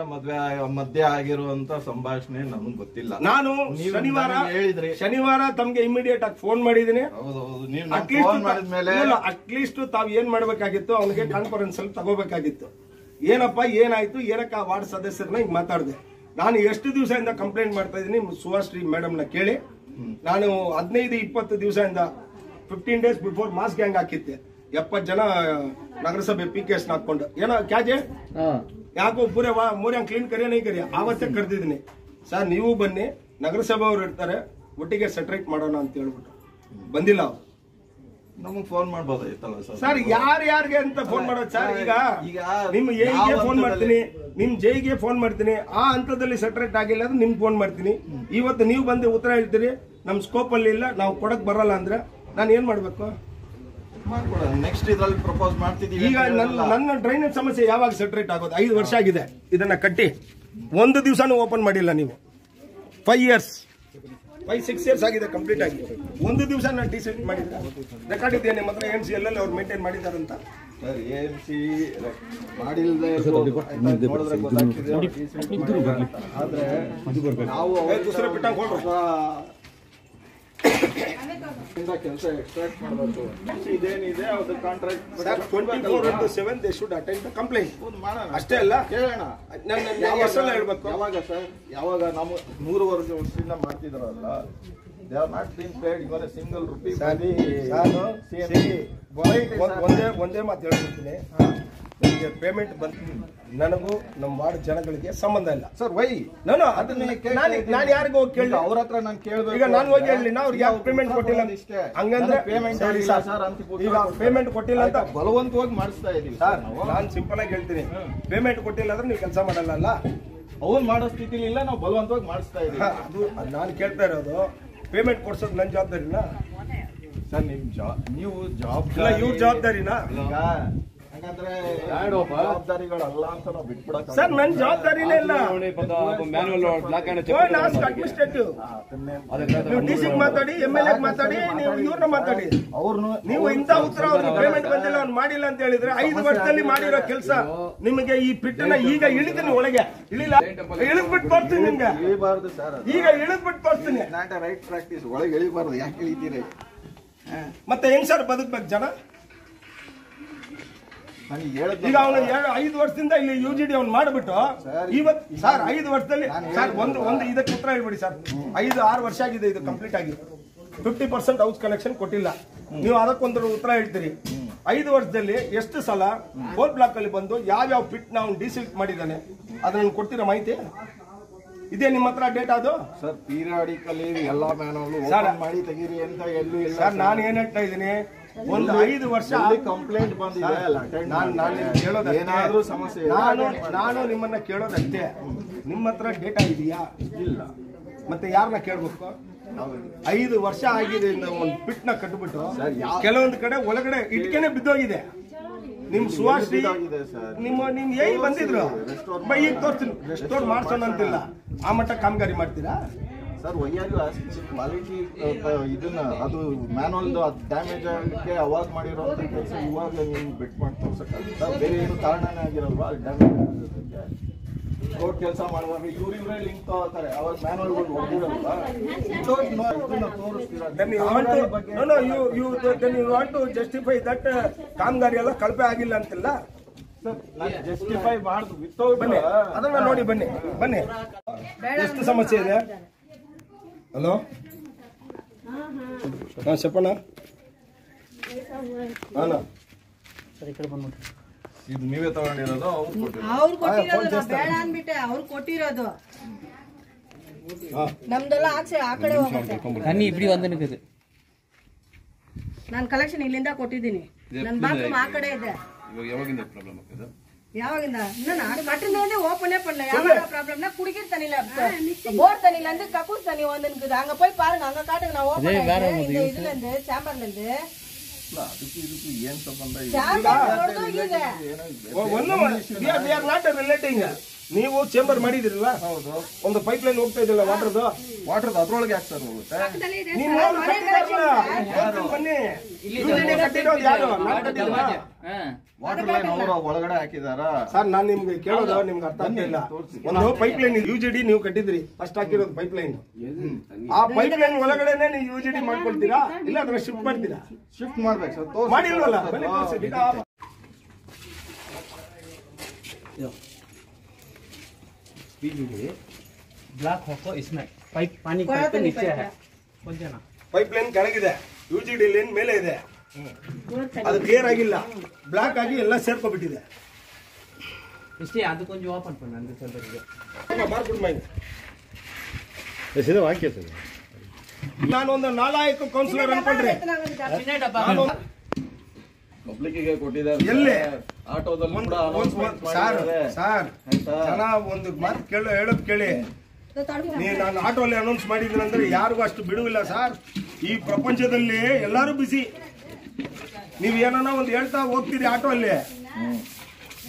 ಮಧ್ಯೆ ಆಗಿರುವಂತ ಸಂಭಾಷಣೆ ನಮ್ಗೆ ಗೊತ್ತಿಲ್ಲ. ನಾನು ಶನಿವಾರ ತಮ್ಗೆ ಇಮಿಡಿಯೇಟ್ ಆಗಿ ಫೋನ್ ಮಾಡಿದೀನಿ. ಅಟ್ಲೀಸ್ಟ್ ತಾವ್ ಏನ್ ಮಾಡ್ಬೇಕಾಗಿತ್ತು, ಅವನಿಗೆ ಕಾನ್ಫರೆನ್ಸ್ ಅಲ್ಲಿ ತಗೋಬೇಕಾಗಿತ್ತು. ಏನಪ್ಪ ಏನಾಯ್ತು, ಏನಕ್ಕ ವಾರ್ಡ್ ಸದಸ್ಯರನ್ನ ಈಗ ಮಾತಾಡಿದೆ. ನಾನು ಎಷ್ಟು ದಿವಸದಿಂದ ಕಂಪ್ಲೇಂಟ್ ಮಾಡ್ತಾ ಇದೀನಿ, ಸುಭಾಶ್ರೀ ಮೇಡಮ್ ನ ಕೇಳಿ. ನಾನು 15-20 ದಿವಸದಿಂದ 15 ಡೇಸ್ ಬಿಫೋರ್ ಮಾಸ್ ಗ್ಯಾಂಗ್ ಹಾಕಿದ್ದೆ. 70 ಜನ ನಗರಸಭೆ PKS ಹಾಕೊಂಡು ಏನೋ ಕ್ಯಾಜೆ ಯಾಕೋ ಪೂರೆ ಮೂರ್ಯಾ ಕ್ಲೀನ್ ಕರಿಯ ನೈ ಕರಿಯ ಆವತ್ತೇ ಕರೆದಿದ್ದೀನಿ. ಸರ್ ನೀವು ಬನ್ನಿ, ನಗರಸಭೆ ಅವ್ರು ಇರ್ತಾರೆ, ಒಟ್ಟಿಗೆ ಸೆಟ್ರೇಟ್ ಮಾಡೋಣ ಅಂತ ಹೇಳ್ಬಿಟ್ಟು ಬಂದಿಲ್ಲ. ಅವ್ರು ನಮಗ್ ಫೋನ್ ಮಾಡ್ಬೋದಾಯ್ತಲ್ಲ ಸರ್? ಯಾರ್ಯಾರಿಗೆ ಅಂತ ಫೋನ್ ಮಾಡೋದು ಸರ್? ಈಗ ನಿಮ್ AIಗೆ ಫೋನ್ ಮಾಡ್ತೀನಿ, ನಿಮ್ JIಗೆ ಫೋನ್ ಮಾಡ್ತೀನಿ. ಆ ಹಂತದಲ್ಲಿ ಸೆಟ್ರೇಟ್ ಆಗಿಲ್ಲ ಅಂದ್ರೆ ನಿಮ್ಗೆ ಫೋನ್ ಮಾಡ್ತೀನಿ. ಇವತ್ತು ನೀವು ಬಂದು ಉತ್ತರ ಹೇಳ್ತೀರಿ ನಮ್ ಸ್ಕೋಪ್ ಅಲ್ಲಿ ಇಲ್ಲ, ನಾವು ಕೊಡಕ್ ಬರಲ್ಲ ಅಂದ್ರೆ ನಾನು ಏನ್ ಮಾಡ್ಬೇಕು? ನೆಕ್ಸ್ಟ್ ಇದ್ರಲ್ಲಿ ಪ್ರಪೋಸ್ ಮಾಡ್ತಿದೀವಿ. ಈಗ ನನ್ನ ಡ್ರೈನೇಜ್ ಸಮಸ್ಯೆ ಯಾವಾಗ ಸೆಟ್ರೇಟ್ ಆಗೋದು? 5 ವರ್ಷ ಆಗಿದೆ ಇದನ್ನ ಕಟ್ಟಿ, ಒಂದು ದಿವಸನೂ ಓಪನ್ ಮಾಡಿಲ್ಲ ನೀವು. 5-6 ಇಯರ್ಸ್ ಆಗಿದೆ ಕಂಪ್ಲೀಟ್ ಆಗಿ, ಒಂದು ದಿವಸ ನಾನು ಡಿಸೈಡ್ ಮಾಡಿದ್ದೆ. ರೆಕಾರ್ಡ್ ಇದೆಯಾ ನಿಮ್ಮ ಹತ್ರ AMC ಎಲ್ಲೆಲ್ಲ ಅವ್ರು ಮೇಂಟೈನ್ ಮಾಡಿದಾರಂತ? ಸರ್ AMC ಮಾಡಿಲ್ಲದೆ ನೋಡಿದ್ರೆ ಗೊತ್ತಾಗ್ತಿದೆ. ಆದ್ರೆ ನಾವು ಕೆಲಸ ಎಕ್ಸ್ಟ್ರಾಕ್ಟ್ ಮಾಡಬೇಕು. ಇದೇನಿದೆ ಅದು contract 24/7 they should attend the complaint. ಅಷ್ಟೇ ಅಲ್ಲ, ಕೇಳೋಣ ಹೇಳ್ಬೇಕು. ಯಾವಾಗ ಸರ್, ಯಾವಾಗ ನಾವು 3 ವರ್ಷದಿಂದ ಮಾಡ್ತಿದ್ರಲ್ಲ, they are not being paid even a single rupee. ಒಂದೇ ಮಾತು ಹೇಳ್ಬಿಡ್ತೀನಿ, ನಿಮಗೆ ಪೇಮೆಂಟ್ ಬಂತು, ನನಗೂ ನಮ್ಮ ವಾರ್ಡ್ ಜನಗಳಿಗೆ ಸಂಬಂಧ ಇಲ್ಲ ಸರ್. ವೈ ನಾನು ನಾನು ಯಾರಿಗೂ ಹೋಗಿ ಕೇಳಿ ಅವ್ರ ಹತ್ರ ನಾನು ಕೇಳಬೇಕು. ಈಗ ನಾನು ಹೋಗಿ ಹೇಳಿ ಅವ್ರಿಗೆ ಯಾಕೆ ಪೇಮೆಂಟ್ ಕೊಟ್ಟಿಲ್ಲ ಹಂಗಂದ್ರೆ ಪೇಮೆಂಟ್ ಈಗ ಪೇಮೆಂಟ್ ಕೊಟ್ಟಿಲ್ಲ ಅಂತ ಬಲವಂತವಾಗಿ ಮಾಡಿಸ್ತಾ ಇದೀವಿ ಸರ್. ನಾನು ಸಿಂಪಲ್ ಆಗಿ ಹೇಳ್ತೀನಿ, ಪೇಮೆಂಟ್ ಕೊಟ್ಟಿಲ್ಲ ಅಂದ್ರೆ ನೀವು ಕೆಲಸ ಮಾಡಲ್ಲ. ಅವ್ರು ಮಾಡೋ ಸ್ಥಿತಿಲಿ ಇಲ್ಲ, ನಾವು ಬಲವಂತವಾಗಿ ಮಾಡಿಸ್ತಾ ಇದೀವಿ. ಅದು ನಾನು ಕೇಳ್ತಾ ಇರೋದು, ಪೇಮೆಂಟ್ ಕೊಡ್ಸೋದು ನನ್ನ ಜವಾಬ್ದಾರಿನಾ ಸರ್? ನೀವು ಇವ್ರ ಜವಾಬ್ದಾರಿನಾ? ಜವಾಬ್ದಾರಿಗಳಲ್ಲ ಅಂತ ನಾವು ಬಿಟ್ಬಿಡಕ್ ಸರ್. ನನ್ನ ಜವಾಬ್ದಾರಿನೇ ಇಲ್ಲ. ಅಡ್ಮಿನಿಸ್ಟ್ರೇಟಿವ್ ಡಿಸಿಗೆ ಮಾತಾಡಿ, MLA ಮಾತಾಡಿ, ನೀವು ಇವ್ರನ್ನ ಮಾತಾಡಿ. ಅವ್ರನ್ನು ನೀವು ಇಂಥ ಉತ್ತರ ಅವ್ರಿಗೆ ಪೇಮೆಂಟ್ ಬಂದಿಲ್ಲ, ಅವ್ನು ಮಾಡಿಲ್ಲ ಅಂತ ಹೇಳಿದ್ರೆ 5 ವರ್ಷದಲ್ಲಿ ಮಾಡಿರೋ ಕೆಲಸ ನಿಮಗೆ ಈ ಪಿಟ್ಟನ್ನ ಈಗ ಇಳಿತೀನಿ ಒಳಗೆ ಇಳಿಲ್ಲ, ಇಳಿದ್ಬಿಟ್ಟು ತೋರಿಸ್ತೀನಿ ನಿಮ್ಗೆ. ಇಳಿಬಾರ್ದು ಸರ್, ಈಗ ಇಳಿದ್ಬಿಟ್ಟು ತೋರಿಸ್ತೀನಿ. Not right practice. ಒಳಗೆ ಇಳಿಬಾರ್ದು. ಯಾಕೆ ಇಳಿತೀರಿ? ಮತ್ತೆ ಹೆಂಗ್ ಸರ್ ಬದುಕ್ಬೇಕು ಜನ? ಈಗ ಅವನು 5 ವರ್ಷದಿಂದ ಇಲ್ಲಿ UGD ಅವ್ನು ಮಾಡಿಬಿಟ್ಟು ಇವತ್ತು ಸರ್ 5 ವರ್ಷದಲ್ಲಿ ಸರ್ ಒಂದು ಇದಕ್ಕೆ ಉತ್ತರ ಹೇಳ್ಬಿಡಿ ಸರ್. 5-6 ವರ್ಷ ಆಗಿದೆ ಇದು ಕಂಪ್ಲೀಟ್ ಆಗಿ, 50% ಹೌಸ್ ಕಲೆಕ್ಷನ್ ಕೊಟ್ಟಿಲ್ಲ. ನೀವು ಅದಕ್ಕೊಂದು ಉತ್ತರ ಹೇಳ್ತೀರಿ. 5 ವರ್ಷದಲ್ಲಿ ಎಷ್ಟು ಸಲ 4 ಬ್ಲಾಕ್ ಅಲ್ಲಿ ಬಂದು ಯಾವ್ಯಾವ ಪಿಟ್ ನ ಅವ್ನು ಡಿಸಿಲ್ಟ್ ಮಾಡಿದ್ದಾನೆ ಅದನ್ನ ಕೊಡ್ತೀರಾ ಮಾಹಿತಿ? ಇದೇ ನಿಮ್ಮ ಹತ್ರ ಡೇಟಾ? ಅದು ಸರ್ ಪೀರಿಯಾಡಿಕಲಿ ಎಲ್ಲಾ ಮ್ಯಾನುವಲ್ ಓಪನ್ ಮಾಡಿ ತೆಗೀರಿ ಅಂತ ಎಲ್ಲೂ ಇಲ್ಲ ಸರ್. ನಾನು ಏನ್ ಹೇಳ್ತಾ ಇದ್ದೀನಿ, ಒಂದು 5 ವರ್ಷ ಕಂಪ್ಲೇಂಟ್ ಬಂದಿದೆ ಏನಾದ್ರೂ ಸಮಸ್ಯೆ ನಾನು ನಿಮ್ಮನ್ನ ಕೇಳೋದಷ್ಟೇ, ನಿಮ್ಮ ಹತ್ರ ಡೇಟಾ ಇದೆಯಾ? ಇಲ್ಲ. ಮತ್ತೆ ಯಾರನ್ನ ಕೇಳ್ಬೇಕು? 5 ವರ್ಷ ಆಗಿದೆ ಒಂದು ಪಿಟ್ನ ಕಟ್ಬಿಟ್ಟು ಕೆಲವೊಂದು ಕಡೆ ಒಳಗಡೆ ಇಟ್ಕೆನೆ ಬಿದ್ದೋಗಿದೆ. ನಿಮ್ ಸುವಾಶ್ರೀ ನಿಮ್ ಹೇಗೆ ಬಂದಿದ್ರು ಈಗ ತೋರಿಸ್ತೀನಿ, ರೆಸ್ಟೋರ್ ಮಾಡ್ಸೋಣ ಅಂತಿಲ್ಲ, ಆ ಮಟ್ಟ ಕಾಮಗಾರಿ ಮಾಡ್ತೀರಾ ಸರ್? ಕ್ವಾಲಿಟಿ ಇದನ್ನ ಅದು ಮ್ಯಾನುವಲ್ ಡ್ಯಾಮೇಜ್ ಆಗಲಿಕ್ಕೆ ಅವಾಗ ಮಾಡಿರೋಂಥ ಕೆಲಸ ಇವಾಗ ನೀವು ಬಿಟ್ ಮಾಡಿ ತೋರ್ಸಕ್ಕಾಗುತ್ತೆ? ಬೇರೆ ಏನು ಕಾರಣನೇ ಆಗಿರಲ್ವಾ ಅಲ್ಲಿ ಡ್ಯಾಮೇಜ್ ಆಗೋದಕ್ಕೆ? ರೋಡ್ ಕೆಲಸ ಮಾಡುವಾಗ ಇವರೇ ಲಿಂಕ್ ತಗೋತಾರೆ, ಅವಾಗ ಮ್ಯಾನುವಲ್ ಹೊಡೆದಿರಲ್ವಾ? ಜಸ್ಟಿಫೈ ದಟ್ ಕಾಮಗಾರಿ ಎಲ್ಲ ಕಳಪೆ ಆಗಿಲ್ಲ ಅಂತಿಲ್ಲ ಜಸ್ಟಿಫೈ ಮಾಡುದು ವಿತೌಟ್ ಬನ್ನಿ, ಅದನ್ನ ನೋಡಿ ಬನ್ನಿ ಬನ್ನಿ. ಎಷ್ಟು ಸಮಸ್ಯೆ ಇದೆ? ಹಲೋ ಹಾ ಶಪಣ್ಣ, ಇದು ನೀವೇ ತಗೊಂಡಿರೋದು? ಅವ್ರು ಕೊಟ್ಟಿರೋದು, ಬೇಡ ಅನ್ಬಿಟ್ಟೆ, ಅವ್ರು ಕೊಟ್ಟಿರೋದು ನಮ್ದೆಲ್ಲ ಆಚೆ ಆ ಕಡೆ ಹೋಗುತ್ತೆ. ನಾನು ಕಲೆಕ್ಷನ್ ಇಲ್ಲಿಂದ ಕೊಟ್ಟಿದ್ದೀನಿ, ನನ್ನ ಬಾತ್ರೂಮ್ ಆ ಕಡೆ ಇದೆ. ಯಾವಾಗಿಂದ ನಾನು கட்டுனோடனே ஓபனே பண்ணல. யாரோட ப்ராப்ளம்னா குடிக்கிற தண்ணில போர் தண்ணில இருந்து கக்கூஸ் தண்ணி வந்துக்குது. அங்க போய் பாருங்க, அங்க காட்டுங்க. நான் ஓபன் இந்த இதுல இருந்து சேம்பர்ல இருந்து ಅದಕ್ಕೆ ಏನ್ ಸಂಬಂಧ? ನೀವು ಚೇಂಬರ್ ಮಾಡಿದಿರಲ್ಲ, ಒಂದು ಪೈಪ್ ಲೈನ್ ಹೋಗ್ತಾ ಇದಿಲ್ಲ ವಾಟರ್ದು ಅದ್ರೊಳಗೆ ಯಾಕೆ ಸರ್ ಹೋಗುತ್ತೆ? ವಾಟರ್ ಲೈನ್ ಅವರು ಒಳಗಡೆ ಹಾಕಿದಾರ ಸರ್? ನಾನು ನಿಮ್ಗೆ ಕೇಳೋದು ನಿಮ್ಗೆ ಅರ್ಥ ಆಗ್ತಿಲ್ಲ. ಒಂದು ಪೈಪ್ ಲೈನ್ UGD ನೀವು ಕಟ್ಟಿದ್ರಿ, ಫಸ್ಟ್ ಹಾಕಿರೋದು ಪೈಪ್ ಲೈನ್. ಆ ಪೈಪ್ ಲೈನ್ ಒಳಗಡೆನೆ ನೀವು UGD ಮಾಡ್ಕೊಳ್ತೀರಾ ಇಲ್ಲ ಅದನ್ನ ಶಿಫ್ಟ್ ಮಾಡ್ತೀರಾ? ಶಿಫ್ಟ್ ಮಾಡ್ಬೇಕು ಸರ್. ಮಾಡಿಲ್ವಲ್ಲ? ब्लॉक होको इसमें पाइप पानी पाइप नीचे है ಪೈಪ್ ಲೈನ್ ಕೆಳಗಿದೆ, UGD ಲೈನ್ ಮೇಲೆ ಇದೆ. ಅದು ಕ್ಲಿಯರ್ ಆಗಿಲ್ಲ, ಬ್ಲಾಕ್ ಆಗಿ ಎಲ್ಲ ಸೇರ್ಕೊಬಿಟ್ಟಿದೆ. ಇಷ್ಟೇ, ಅದು ಕೊಂಚ ಓಪನ್ பண்ணு அந்த சொல்றது ಮಾರ್ಕೆಟ್ ಮೈಂಡ್ ನಾನು ಒಂದು ನಾಲಾಯಕ ಕೌನ್ಸಿಲರ್ ಅನ್ಕೊಂಡ್ರೆ ಪಬ್ಲಿಕ್ಕಿಗೆ ಕೊಟ್ಟಿದ್ದಾರೆ. ಎಲ್ಲಿ ಆಟೋದಲ್ಲಿ ಕೂಡ ಸರ್ ಜನ ಒಂದು ಮಾತು ಹೇಳೋದು ಕೇಳಿ. ನಾನು ಆಟೋಲ್ಲಿ ಅನೌನ್ಸ್ ಮಾಡಿದ್ದೀನಿ ಅಂದ್ರೆ ಯಾರಿಗೂ ಅಷ್ಟು ಬಿಡುವಿಲ್ಲ ಸರ್. ಈ ಪ್ರಪಂಚದಲ್ಲಿ ಎಲ್ಲರೂ ಬಿಸಿ. ನೀವ್ ಏನಾನ ಒಂದು ಹೇಳ್ತಾ ಹೋಗ್ತೀರಿ ಆಟೋ ಅಲ್ಲಿ,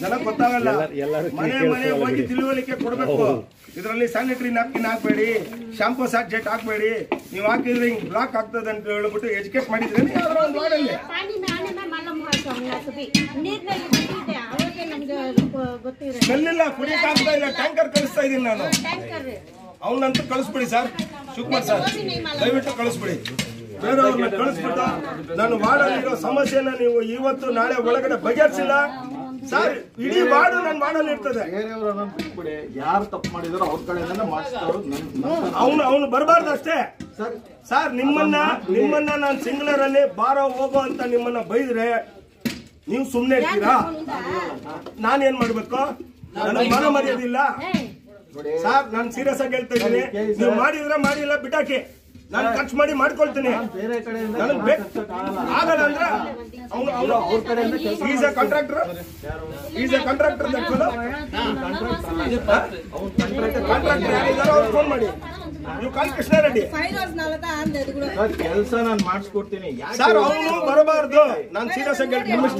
ಜನ ಗೊತ್ತಾಗಲ್ಲ. ಮನೆ ಮನೆ ಹೋಗಿ ತಿಳುವಳಿಕೆ ಕೊಡ್ಬೇಕು. ಇದರಲ್ಲಿ ಸ್ಯಾನಿಟರಿ ನ್ಯಾಪ್ಕಿನ್ ಹಾಕ್ಬೇಡಿ, ಶಾಂಪೂ ಸಾಕ್ಜೆಟ್ ಹಾಕ್ಬೇಡಿ, ನೀವು ಹಾಕಿದ್ರೆ ಹಿಂಗ್ ಬ್ಲಾಕ್ ಆಗ್ತದೆ ಅಂತ ಹೇಳ್ಬಿಟ್ಟು ಎಜುಕೇಟ್ ಮಾಡಿದ್ರೆ ಯಾವ್ದಾರ ಒಂದು ವಾರ್ಡಲ್ಲಿ ಸ್ಮೆಲ್ ಇಲ್ಲ, ಕುಡಿಯಕ್ಕೆ ಆಗ್ತಾ ಇಲ್ಲ. ಟ್ಯಾಂಕರ್ ಕಳಿಸ್ತಾ ಇದೀನಿ ನಾನು, ಅವನಂತೂ ಕಳಿಸ್ಬಿಡಿ ಸರ್. ಶಿವಕುಮಾರ್ ಸರ್ ದಯವಿಟ್ಟು ಕಳಿಸ್ಬಿಡಿ. ಬೇರೆಯವ್ರನ್ನ ಕಳಿಸ್ಬಿಟ್ಟು ನಾನು ವಾರ್ಡಲ್ಲಿರೋ ಸಮಸ್ಯೆನ ನೀವು ಇವತ್ತು ನಾಳೆ ಒಳಗಡೆ ಬಗೆಹರಿಸಿಲ್ಲ ಸರ್, ಇಡೀ ವಾರ್ಡು ನನ್ನ ವಾರ್ಡಲ್ಲಿ ಇರ್ತದೆ. ಯಾರು ತಪ್ಪು ಮಾಡಿದಾರೋ ಅವ್ರ ಕಡೆಯಿಂದ ಮಾಡಿಸ್ತಾರೋ. ಅವನು ಬರಬಾರ್ದು ಅಷ್ಟೇ ಸರ್. ನಿಮ್ಮನ್ನ ನಾನು ಸಿಂಗ್ಲರ್ ಅಲ್ಲಿ ಬಾರೋ ಹೋಗೋ ಅಂತ ನಿಮ್ಮನ್ನ ಬೈದ್ರೆ ನೀವು ಸುಮ್ನೆ ಇರ್ತೀರಾ? ನಾನೇನ್ ಮಾಡ್ಬೇಕು? ನನಗೆ ಮಾನ ಮರ್ಯಾದಿಲ್ಲ ಸರ್. ನಾನು ಸೀರಿಯಸ್ ಆಗಿ ಹೇಳ್ತಾ ಇದ್ದೀನಿ. ನೀವು ಮಾಡಿದ್ರೆ ಮಾಡಿಲ್ಲ ಬಿಟ್ಟಾಕಿ, ನಾನು ಖರ್ಚು ಮಾಡಿ ಮಾಡ್ಕೊಳ್ತೀನಿ. ಆಗಲ್ಲ ಅಂದ್ರೆ ಈಸ್ ಎ ಕಾಂಟ್ರಾಕ್ಟರ್ ಫೋನ್ ಮಾಡಿ. ನೀವು ಕಾಲ್ ಕೃಷ್ಣ ರೆಡ್ಡಿ ಕೆಲಸ ನಾನು ಮಾಡಿಸ್ಕೊಡ್ತೀನಿ ಸರ್. ಅವನು ಬರಬಾರ್ದು. ನಾನು ಸೀರಿಯಸ್ ಆಗಿ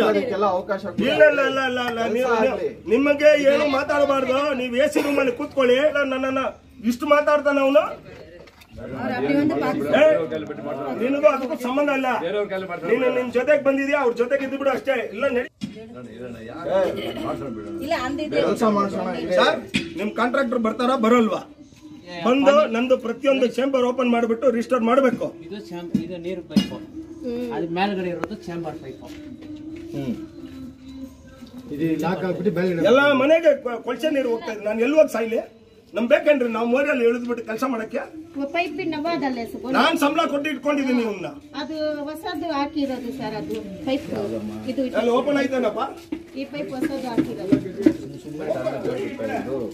ಅದಕ್ಕೆಲ್ಲ ಅವಕಾಶ ಇಲ್ಲ. ನಿಮಗೆ ಏನು ಮಾತಾಡಬಾರ್ದು. ನೀವು AC ರೂಮಲ್ಲಿ ಕೂತ್ಕೊಳ್ಳಿ. ನನ್ನನ್ನ ಇಷ್ಟು ಮಾತಾಡ್ತಾನೆ ಅವನು. ನಿನಗೂ ಅದಕ್ಕೂ ಸಂಬಂಧ ಇಲ್ಲ. ನೀನು ನಿಮ್ ಜೊತೆಗೆ ಬಂದಿದ್ಯಾ, ಅವ್ರ ಜೊತೆಗೆ ಇದ್ದು ಬಿಡು ಅಷ್ಟೇ. ಇಲ್ಲ ಸರ್, ನಿಮ್ ಕಾಂಟ್ರಾಕ್ಟರ್ ಬರ್ತಾರಾ ಬರೋಲ್ವಾ? ಬಂದು ನಂದು ಪ್ರತಿಯೊಂದು ಚೇಂಬರ್ ಓಪನ್ ಮಾಡಿಬಿಟ್ಟು ರಿಸ್ಟೋರ್ ಮಾಡಬೇಕು. ಇದು ನೀರು ಪೈಪು, ಅದು ಮೇಲ್ಗಡೆ ಇರೋದು ಚೇಂಬರ್ ಪೈಪು. ಎಲ್ಲ ಮನೆಗೆ ಕೊಳಚೆ ನೀರು ಹೋಗ್ತಾ ಇದೆ. ನಾನು ಎಲ್ಲಿ ಹೋಗಿ ಸಾಯ್ಲಿ? ನಮ್ ಬೇಕೇನ್ರಿ? ನಾವು ಮೋರಿಯಲ್ಲಿ ಇಳಿದ್ಬಿಟ್ಟು ಕೆಲಸ ಮಾಡಕ್ಕೆ ನಾನ್ ಸಂಬಳ ಕೊಟ್ಟು ಇಟ್ಕೊಂಡಿದ್ದೀನಿ. ಇವ್ನ ಅದು ಹೊಸದು ಹಾಕಿರೋದು ಸರ್. ಅದು ಪೈಪ್ ಇದು ಅಲ್ಲಿ ಓಪನ್ ಆಯ್ತೇನಪ್ಪ? ಈ ಪೈಪ್ ಹೊಸದು ಹಾಕಿರೋದು.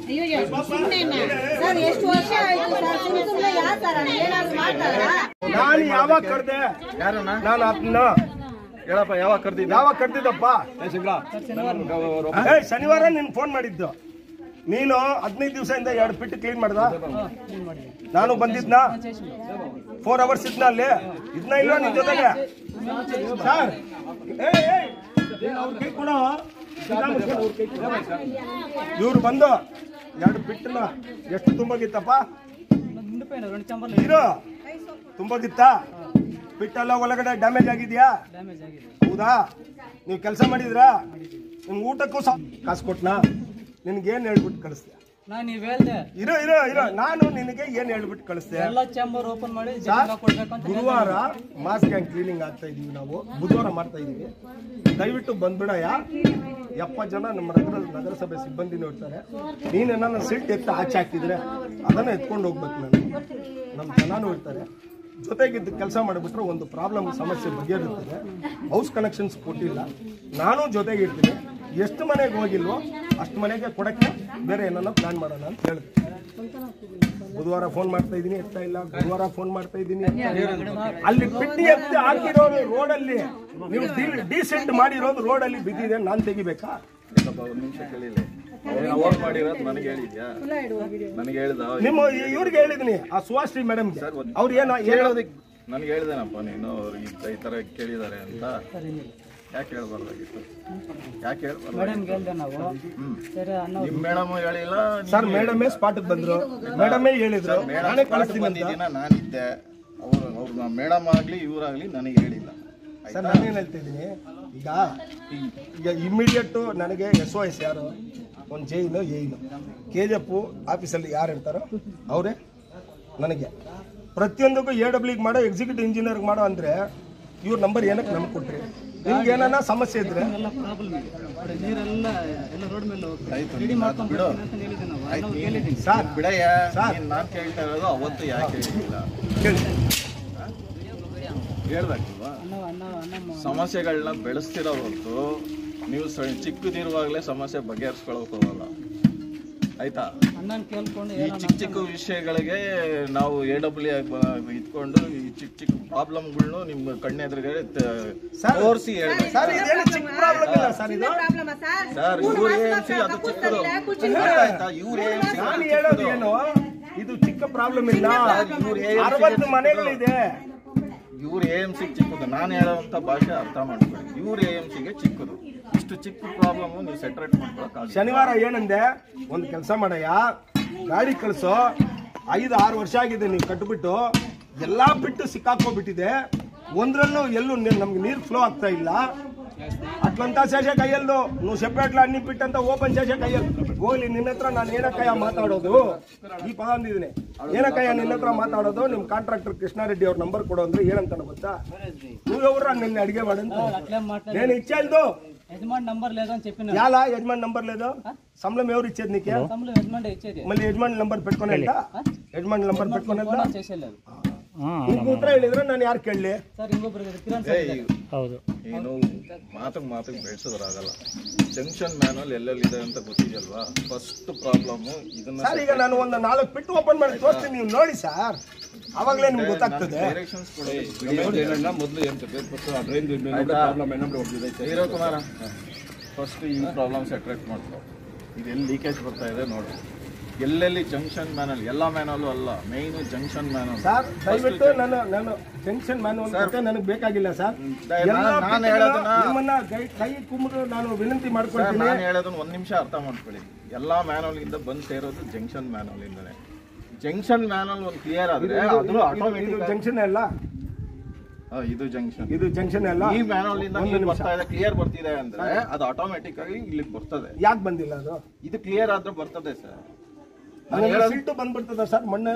ಅಯ್ಯೋ ಸರ್, ಎಷ್ಟು ವರ್ಷ ಆಯ್ತು ಸರ್? ಸುಮ್ಮನೆ ಯಾವ ತರ ಏನಾದ್ರು ಮಾಡ್ತಾರ? ನಾನು ಯಾವಾಗ ಕರೆದೆ? ನಾನು ಅದನ್ನ ಹೇಳಪ್ಪ ಯಾವಾಗ ಕರ್ದಿದ್ದ? ಯಾವಾಗ ಕರ್ದಿದ್ದಪ್ಪ? ಶನಿವಾರ ನಿನ್ ಫೋನ್ ಮಾಡಿದ್ದು. ನೀನು 15 ದಿವಸದಿಂದ 2 ಪಿಟ್ಟು ಕ್ಲೀನ್ ಮಾಡ್ದ. ನಾನು ಬಂದಿದ್ನ 4 ಅವರ್ಸ್ ಇದ್ನ ಅಲ್ಲಿ ಇದನ್ನ ಇಲ್ವಾ ನಿನ್ ಜೊತೆಗೆ? ಸರ್ ಇವ್ರು ಬಂದು 2 ಪಿಟ್ಟನ ಎಷ್ಟು ತುಂಬೋಗಿತ್ತಪ್ಪ? ಇರೋ ತುಂಬೋಗಿತ್ತ? ಪಿಟ್ಟೆಲ್ಲ ಒಳಗಡೆ ಡ್ಯಾಮೇಜ್ ಆಗಿದ್ಯಾ? ಹೌದಾ? ನೀವು ಕೆಲಸ ಮಾಡಿದ್ರಾ? ನಿಮ್ಗೆ ಊಟಕ್ಕೂ ಕಾಸು ಕೊಟ್ನಾ? ನಿನ್ಗೇನ್ ಹೇಳ್ಬಿಟ್ಟು ಕಳಿಸ್ದೆ? ಇರೋ ಇರೋ ಇರೋ ನಾನು ನಿನಗೆ ಏನ್ ಹೇಳ್ಬಿಟ್ಟು ಕಳಿಸ್ದೆ? ಗುರುವಾರ ಮಾಸ್ ಗ್ಯಾಂಗ್ ಕ್ಲೀನಿಂಗ್ ಆಗ್ತಾ ಇದೀವಿ ನಾವು, ಬುಧವಾರ ಮಾಡ್ತಾ ಇದೀವಿ. ದಯವಿಟ್ಟು ಬಂದ್ಬಿಡಯ್ಯ. 70 ಜನ ನಮ್ಮ ನಗರಸಭೆ ಸಿಬ್ಬಂದಿ ನೋಡ್ತಾರೆ. ನೀನೇನ ಸಿಲ್ಟ್ ಎತ್ತ ಆಚೆ ಹಾಕ್ತಿದ್ರೆ ಅದನ್ನ ಎತ್ಕೊಂಡು ಹೋಗ್ಬೇಕು. ನಾನು ನಮ್ಮ ಜನ ನೋಡ್ತಾರೆ. ಜೊತೆಗಿದ್ದು ಕೆಲಸ ಮಾಡಿಬಿಟ್ರೆ ಒಂದು ಪ್ರಾಬ್ಲಮ್ ಸಮಸ್ಯೆ ಬಗೆಹರಿರ್ತದೆ. ಹೌಸ್ ಕನೆಕ್ಷನ್ಸ್ ಕೊಟ್ಟಿಲ್ಲ, ನಾನು ಜೊತೆಗೆ ಇರ್ತೀನಿ. ಎಷ್ಟು ಮನೆಗೆ ಹೋಗಿಲ್ವೋ ಅಷ್ಟು ಮನೆಗೆ ಕೊಡಕ್ಕೆ ಬೇರೆ ಏನನ್ನ ಪ್ಲಾನ್ ಮಾಡೋಣ ಅಂತ ಹೇಳಿದೆ. ಬುಧವಾರ ಫೋನ್ ಮಾಡ್ತಾ ಇದ್ದೀನಿ, ಎತ್ತಾ ಇಲ್ಲ. ಗುರುವಾರ ಫೋನ್ ಮಾಡ್ತಾ ಇದ್ದೀನಿ. ಅಲ್ಲಿ ಪಿಟ್ಟಿ ಎತ್ತಿ ಹಾಕಿರೋದು ರೋಡಲ್ಲಿ, ನೀವು ಡಿಸೆಂಟ್ ಮಾಡಿರೋದು ರೋಡಲ್ಲಿ ಬಿದ್ದಿದೆ. ನಾನು ತೆಗಿಬೇಕಾ? ಒಂದು ನಿಮಿಷ ಕೇಳಿಲ್ಲ. ಮಾಡಿರೋದು ನನಗೆ ಹೇಳಿದ್ಯಾ? ನನಗೆ ಹೇಳ್ದ? ನಿಮ್ಮ ಇವ್ರಿಗೆ ಹೇಳಿದೀನಿ, ಆ ಸುಹಾಶ್ರೀ ಮೇಡಮ್ಗೆ. ಅವ್ರು ಏನೋ ಹೇಳೋದಕ್ಕೆ ನನಗೆ ಹೇಳ್ದೇನಪ್ಪ ನೀನು ಈ ತರ ಕೇಳಿದ್ದಾರೆ ಅಂತ. ಯಾಕೆ ಹೇಳ್ಬಾರ್ದಾಗಿತ್ತು? ಯಾಕೆ ಹೇಳ್ಬಾರ್ದು? ನಿಮ್ ಮೇಡಮ್ ಹೇಳಿಲ್ಲ ಸರ್. ಮೇಡಮೇ ಸ್ಪಾಟ್ಗೆ ಬಂದ್ರು, ಮೇಡಮೇ ಹೇಳಿದ್ರು. ನಾನೇ ಕಳಿಸ್ತೀನಿ ಬಂದಿದ್ದೀನ, ನಾನಿದ್ದೆ. ಅವ್ರು ಮೇಡಮ್ ಆಗ್ಲಿ ಇವರಾಗ್ಲಿ ನನಗೆ ಹೇಳಿಲ್ಲ. ಸರ್ ನಾನೇನು ಹೇಳ್ತಾ ಇದ್ದೀನಿ, ಈಗ ಇಮಿಡಿಯೇಟ್ ನನಗೆ SOS ಯಾರು? ಒಂದು ಜೈನು ಏನು KJP ಆಫೀಸಲ್ಲಿ ಯಾರು ಇರ್ತಾರೋ ಅವರೇ ನನಗೆ ಪ್ರತಿಯೊಂದಕ್ಕೂ AW ಮಾಡೋ, ಎಕ್ಸಿಕ್ಯೂಟಿವ್ ಇಂಜಿನಿಯರ್ಗೆ ಮಾಡೋ ಅಂದರೆ ಇವ್ರ ನಂಬರ್ ಏನಕ್ಕೆ ನಮ್ಗೆ ಕೊಟ್ರಿ? ನಿಮ್ಗೆ ಏನಾನ ಸಮಸ್ಯೆ ಇದ್ರೆ ಸರ್ ಬಿಡಯ್ಯ. ನಾನು ಕೇಳ್ತಾ ಇರೋದು ಅವತ್ತು ಯಾಕೆ ಹೇಳಿಲ್ಲ ಹೇಳ್ಬೇಕಲ್ವಾ? ಸಮಸ್ಯೆಗಳನ್ನ ಬೆಳೆಸ್ತಿರೋ ಹೊರತು ನೀವು ಚಿಕ್ಕದಿರುವಾಗಲೇ ಸಮಸ್ಯೆ ಬಗೆಹರಿಸ್ಕೊಳಕ್ ಹೋಗಲ್ಲ, ಆಯ್ತಾ? ಈ ಚಿಕ್ಕ ಚಿಕ್ಕ ವಿಷಯಗಳಿಗೆ ನಾವು AW ಇಟ್ಕೊಂಡು ಈ ಚಿಕ್ಕ ಚಿಕ್ಕ ಪ್ರಾಬ್ಲಮ್ಗಳನ್ನ ನಿಮ್ಮ ಕಣ್ಣೆದುರುಗಡೆ ತೋರಿಸಿ ಹೇಳ್ಬೇಕು. ಸರ್ ಇವ್ರು AMC ಅದು ಚಿಕ್ಕದು, ಆಯ್ತಾ? ಇವ್ರು AMC ನಾನು ಹೇಳೋದು ಏನು, ಇದು ಚಿಕ್ಕ ಪ್ರಾಬ್ಲಮ್ ಇಲ್ಲ. 60 ಮನೆಗಳಿದೆ. ಇವ್ರು AMC ಚಿಕ್ಕದು. ನಾನು ಹೇಳೋವಂಥ ಭಾಷೆ ಅರ್ಥ ಮಾಡ್ಕೊಳ್ಳಿ. ಇವ್ರು AMCಗೆ ಚಿಕ್ಕದು. ಇಷ್ಟು ಚಿಕ್ಕ ಪ್ರಾಬ್ಲಮ್ ನೀವು ಸೆಟ್ರೇಟ್ ಮಾಡ್ಕೊಳಕ್. ಶನಿವಾರ ಏನಂದೆ, ಒಂದು ಕೆಲಸ ಮಾಡಯ್ಯ, ಗಾಡಿ ಕಳಿಸೋ. 5-6 ವರ್ಷ ಆಗಿದೆ ನೀವು ಕಟ್ಬಿಟ್ಟು, ಎಲ್ಲಾ ಬಿಟ್ಟು ಸಿಕ್ಕಾಕೋಬಿಟ್ಟಿದೆ. ಒಂದ್ರಲ್ಲೂ ಎಲ್ಲೂ ನಮ್ಗೆ ನೀರು ಫ್ಲೋ ಆಗ್ತಾ ಇಲ್ಲ. ಅಟ್ಲಂತ ಶೇಷ ಕೈಯಲ್ದು ನೀವು ಸೆಪ್ರೇಟ್ ಅಣ್ಣಿ ಬಿಟ್ಟಂತ ಓಪನ್ ಶೇಷ ಕೈಯಲ್ಲಿ ಹೋಗ್ಲಿ. ನಿನ್ನ ಹತ್ರ ನಾನು ಏನಕ್ಕಯ್ಯ ಮಾತಾಡೋದು? ಈ ಪದ ಅಂದಿದ್ದೀನಿ. ಏನಕ್ಕಯ್ಯ ನಿನ್ನ ಹತ್ರ ಮಾತಾಡೋದು? ನಿಮ್ ಕಾಂಟ್ರಾಕ್ಟರ್ ಕೃಷ್ಣಾರೆಡ್ಡಿ ಅವ್ರ ನಂಬರ್ ಕೊಡೋ ಅಂದ್ರೆ ಏನಂತ ಗೊತ್ತಾ? నువ్వెవరు నిన్ను అడిగేవాడు నేను ఇచ్చేది యజమాని నంబర్ లేదు అని చెప్పినా యాలా యజమాని నంబర్ లేదు సంబళం ఎవరు ఇచ్చేది నీకే సంబళం యజమాని ఇచ్చేది మళ్ళీ యజమాని నంబర్ పెట్టుకోనేదా యజమాని నంబర్ పెట్టుకోనేదా చేసేలేదు ఇంకೊ ಉತ್ತರ ಹೇಳಿದ್ರೆ ನಾನು ಯಾರು ಕೇಳಲಿ ಸರ್ ಇಂಗೊಬ್ಬರಿಗೆ ಕಿರಣ್ ಸರ್ ಹೌದು ಏನು ಮಾತು ಬೆಳೆಸೋದ್ರಾಗಲ್ಲ ಜಂಕ್ಷನ್ ಮ್ಯಾನುವಲ್ ಎಲ್ಲೆಲ್ಲಿದೆ ಅಂತ ಗೊತ್ತಿದೆಯಲ್ವಾ ಫಸ್ಟ್ ಪ್ರಾಬ್ಲಮ್ ಇದನ್ನ ಸರ್ ಈಗ ನಾನು ಒಂದು 4 ಪಿಟ್ ಓಪನ್ ಮಾಡಿ ತೋರಿಸ್ತೀನಿ ನೀವು ನೋಡಿ ಸರ್ ಅವಾಗಲೇ ನಿಮಗೆ ಗೊತ್ತಾಗ್ತದೆ ಡೈರೆಕ್ಷನ್ಸ್ ಕೊಡಿ ಏನನ್ನ ಮೊದಲು ಏನು ಬೇಕು ಆ ಡ್ರೈನ್ ಪ್ರಾಬ್ಲಮ್ ಏನಂದ್ರೆ ಹೊರದಿದೆ ಹೀರೋ ಕುಮಾರ ಫಸ್ಟ್ ಈ ಪ್ರಾಬ್ಲಮ್ ಸೆಟ್ರೇಟ್ ಮಾಡ್ಕೊ ಇದೆಲ್ಲಿ ಲೀಕೇಜ್ ಬರ್ತಾ ಇದೆ ನೋಡಿ ಎಲ್ಲೆಲ್ಲಿ ಜಂಕ್ಷನ್ ಮ್ಯಾನುವಲ್ ಎಲ್ಲ ಮ್ಯಾನುವಲ್ ಅಲ್ಲ ಮೇನ್ ಜಂಕ್ಷನ್ ಮ್ಯಾನುವಲ್ ಸರ್ ದಯವಿಟ್ಟು ನಾನು ಜಂಕ್ಷನ್ ಮ್ಯಾನುವಲ್ ಅಂತ ನನಗೆ ಬೇಕಾಗಿಲ್ಲ ಸರ್ ನಾನು ಹೇಳೋದನ್ನ ನಿಮ್ಮನ್ನ ಕೈ ಕುಮ್ಮಿದು ನಾನು ವಿನಂತಿ ಮಾಡ್ಕೊಳ್ತೀನಿ ನಾನು ಹೇಳೋದನ್ನ ಒಂದು ನಿಮಿಷ ಅರ್ಥ ಮಾಡ್ಕೊಳ್ಳಿ ಎಲ್ಲ ಮ್ಯಾನುವಲ್ ಇಂದ ಬಂದು ಸೇರೋದು ಜಂಕ್ಷನ್ ಮ್ಯಾನುವಲ್ ಇಂದನೇ ಜಂಕ್ಷನ್ ಮ್ಯಾನುವಲ್ ಒಂದು ಕ್ಲಿಯರ್ ಆದ್ರೆ ಅದು ಆಟೋಮೆಟಿಕ್ ಜಂಕ್ಷನ್ ಅಲ್ಲ ಇದು ಜಂಕ್ಷನ್ ಅಲ್ಲ ಈ ಮ್ಯಾನುವಲ್ ಇಂದ ಬರ್ತಾ ಇದೆ ಕ್ಲಿಯರ್ ಬರ್ತಿದೆ ಅಂದ್ರೆ ಅದು ಆಟೋಮೆಟಿಕ್ ಆಗಿ ಇಲ್ಲಿಗೆ ಬರ್ತದೆ ಯಾಕೆ ಬಂದಿಲ್ಲ ಅದು ಇದು ಕ್ಲಿಯರ್ ಆದ್ರೆ ಬರ್ತದೆ ಸರ್ ಸಿಟ್ಟು ಬಂದ್ಬಿಡ್ತದ ಸರ್ ಮಣ್ಣು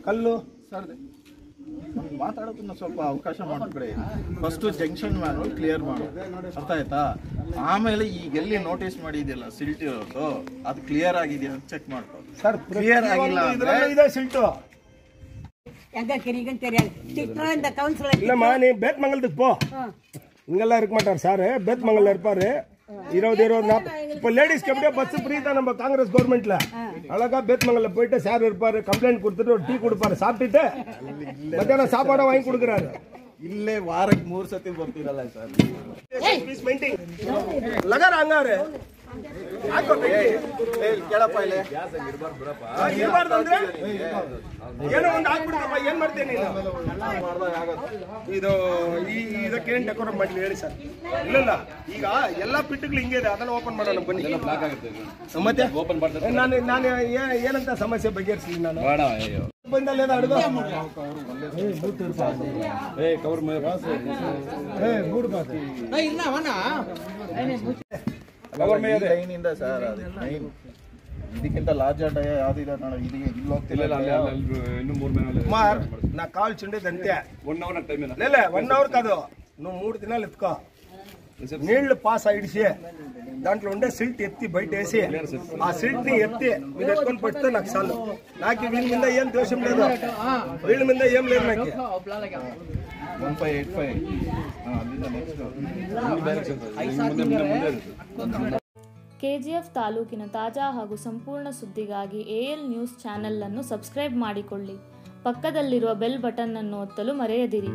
ಕಲ್ಲು ಸರ್ ಮಾತಾಡೋದನ್ನ ಸ್ವಲ್ಪ ಅವಕಾಶ ಮಾಡ್ಬಿಡಿ ಫಸ್ಟ್ ಜಂಕ್ಷನ್ ಮ್ಯಾನುವಲ್ ಕ್ಲಿಯರ್ ಮಾಡು ಅರ್ಥ ಆಯ್ತಾ ಆಮೇಲೆ ಈಗ ಎಲ್ಲಿ ನೋಟಿಸ್ ಮಾಡಿದ್ಯಲ್ಲ ಸಿಲ್ಟ್ ಇರೋದು ಅದು ಕ್ಲಿಯರ್ ಆಗಿದೆಯಾ ಅಂತ ಚೆಕ್ ಮಾಡ್ಕೊ ಸರ್ ಕ್ಲಿಯರ್ ಆಗಿಲ್ಲ ಇದೆ ಸಿಲ್ಟು இந்த கவுன்சிலர் இல்லம்மா நீ பேத்மங்கலத்துக்கு போ இங்கெல்லாம் இருக்க மாட்டார் சார் பேத்மங்கல்ல இருப்பாரு 20 இப்போ லேடிஸ்க்கு எப்படியே பஸ் ஃப்ரீ தான் நம்ம காங்கிரஸ் கவர்மெண்ட்ல அழகா பேத்மங்கல்ல போயிட்டு சார் இருப்பாரு கம்ப்ளைண்ட் கொடுத்துட்டு ஒரு டீ கொடுப்பாரு சாப்பிட்டுட்டு மத்தியானம் சாப்பாடை வாங்கி கொடுக்குறாரு ಇಲ್ಲೇ ವಾರಕ್ಕೆ 3 ಸತಿ ಬರ್ತೀರಲ್ಲ ಸರ್. ಲಗಾರ ಹಂಗಾರೆ ಕೇಳಪ್ಪ ಇಲ್ಲಿ ಇರ್ಬಾರ್ದಂದ್ರೆ ಏನೋ ಒಂದು ಹಾಕ್ಬಿಡ್ತಪ್ಪ, ಏನ್ ಮಾಡ್ತೇನೆ ಇದು ಇದಕ್ಕೆ ಏನ್ ಡೆಕೋರೇಟ್ ಮಾಡ್ಲಿ ಹೇಳಿ ಸರ್. ಇಲ್ಲ ಈಗ ಎಲ್ಲಾ ಪಿಟ್ಟುಗಳು ಹಿಂಗೆ ಇದೆ, ಅದನ್ನ ಓಪನ್ ಮಾಡೋಣ ಬನ್ನಿ. ಮತ್ತೆ ನಾನು ಏನಂತ ಸಮಸ್ಯೆ ಬಗೆಹರಿಸಲಿ ನಾನು ಬಂದಲ್ಲಿ ಲೈನಿಂದ ಸರ್ ಇದಕ್ಕಿಂತ ಲಾರ್ಜರ್ ಡಯ ಯಾವ್ದಿದೆ ನೋಡಿ, ಇದಕ್ಕೆ ಇಲ್ಲಿ ಹೋಗ್ತಿಲ್ಲ ಕುಮಾರ್. ನಾ ಕಾಲ್ ಚಿಂಡಿದಂತೆ 1 ಅವರ್ ಕಾದು నువ్వు 3 దినాలు ఎత్తుకో, నీళ్లు పాస్ ఇడిసి దాంట్లో ఉండే సిల్ట్ ఎత్తి బయట వేసి ఆ సిల్ట్ ని ఎత్తి మీరు ఎత్తుకొని పడితే నాకు చాలు. నాకు వీళ్ళ మీద ఏం దోషం లేదు, వీళ్ళ మీద ఏం లేదు నాకు. 1585 ಕೆಜಿಎಫ್ ತಾಲೂಕಿನ ತಾಜಾ ಹಾಗೂ ಸಂಪೂರ್ಣ ಸುದ್ದಿಗಾಗಿ AL ನ್ಯೂಸ್ ಚಾನೆಲ್ ಅನ್ನು ಸಬ್ಸ್ಕ್ರೈಬ್ ಮಾಡಿಕೊಳ್ಳಿ. ಪಕ್ಕದಲ್ಲಿರುವ ಬೆಲ್ ಬಟನ್ ಅನ್ನು ಒತ್ತಲು ಮರೆಯದಿರಿ.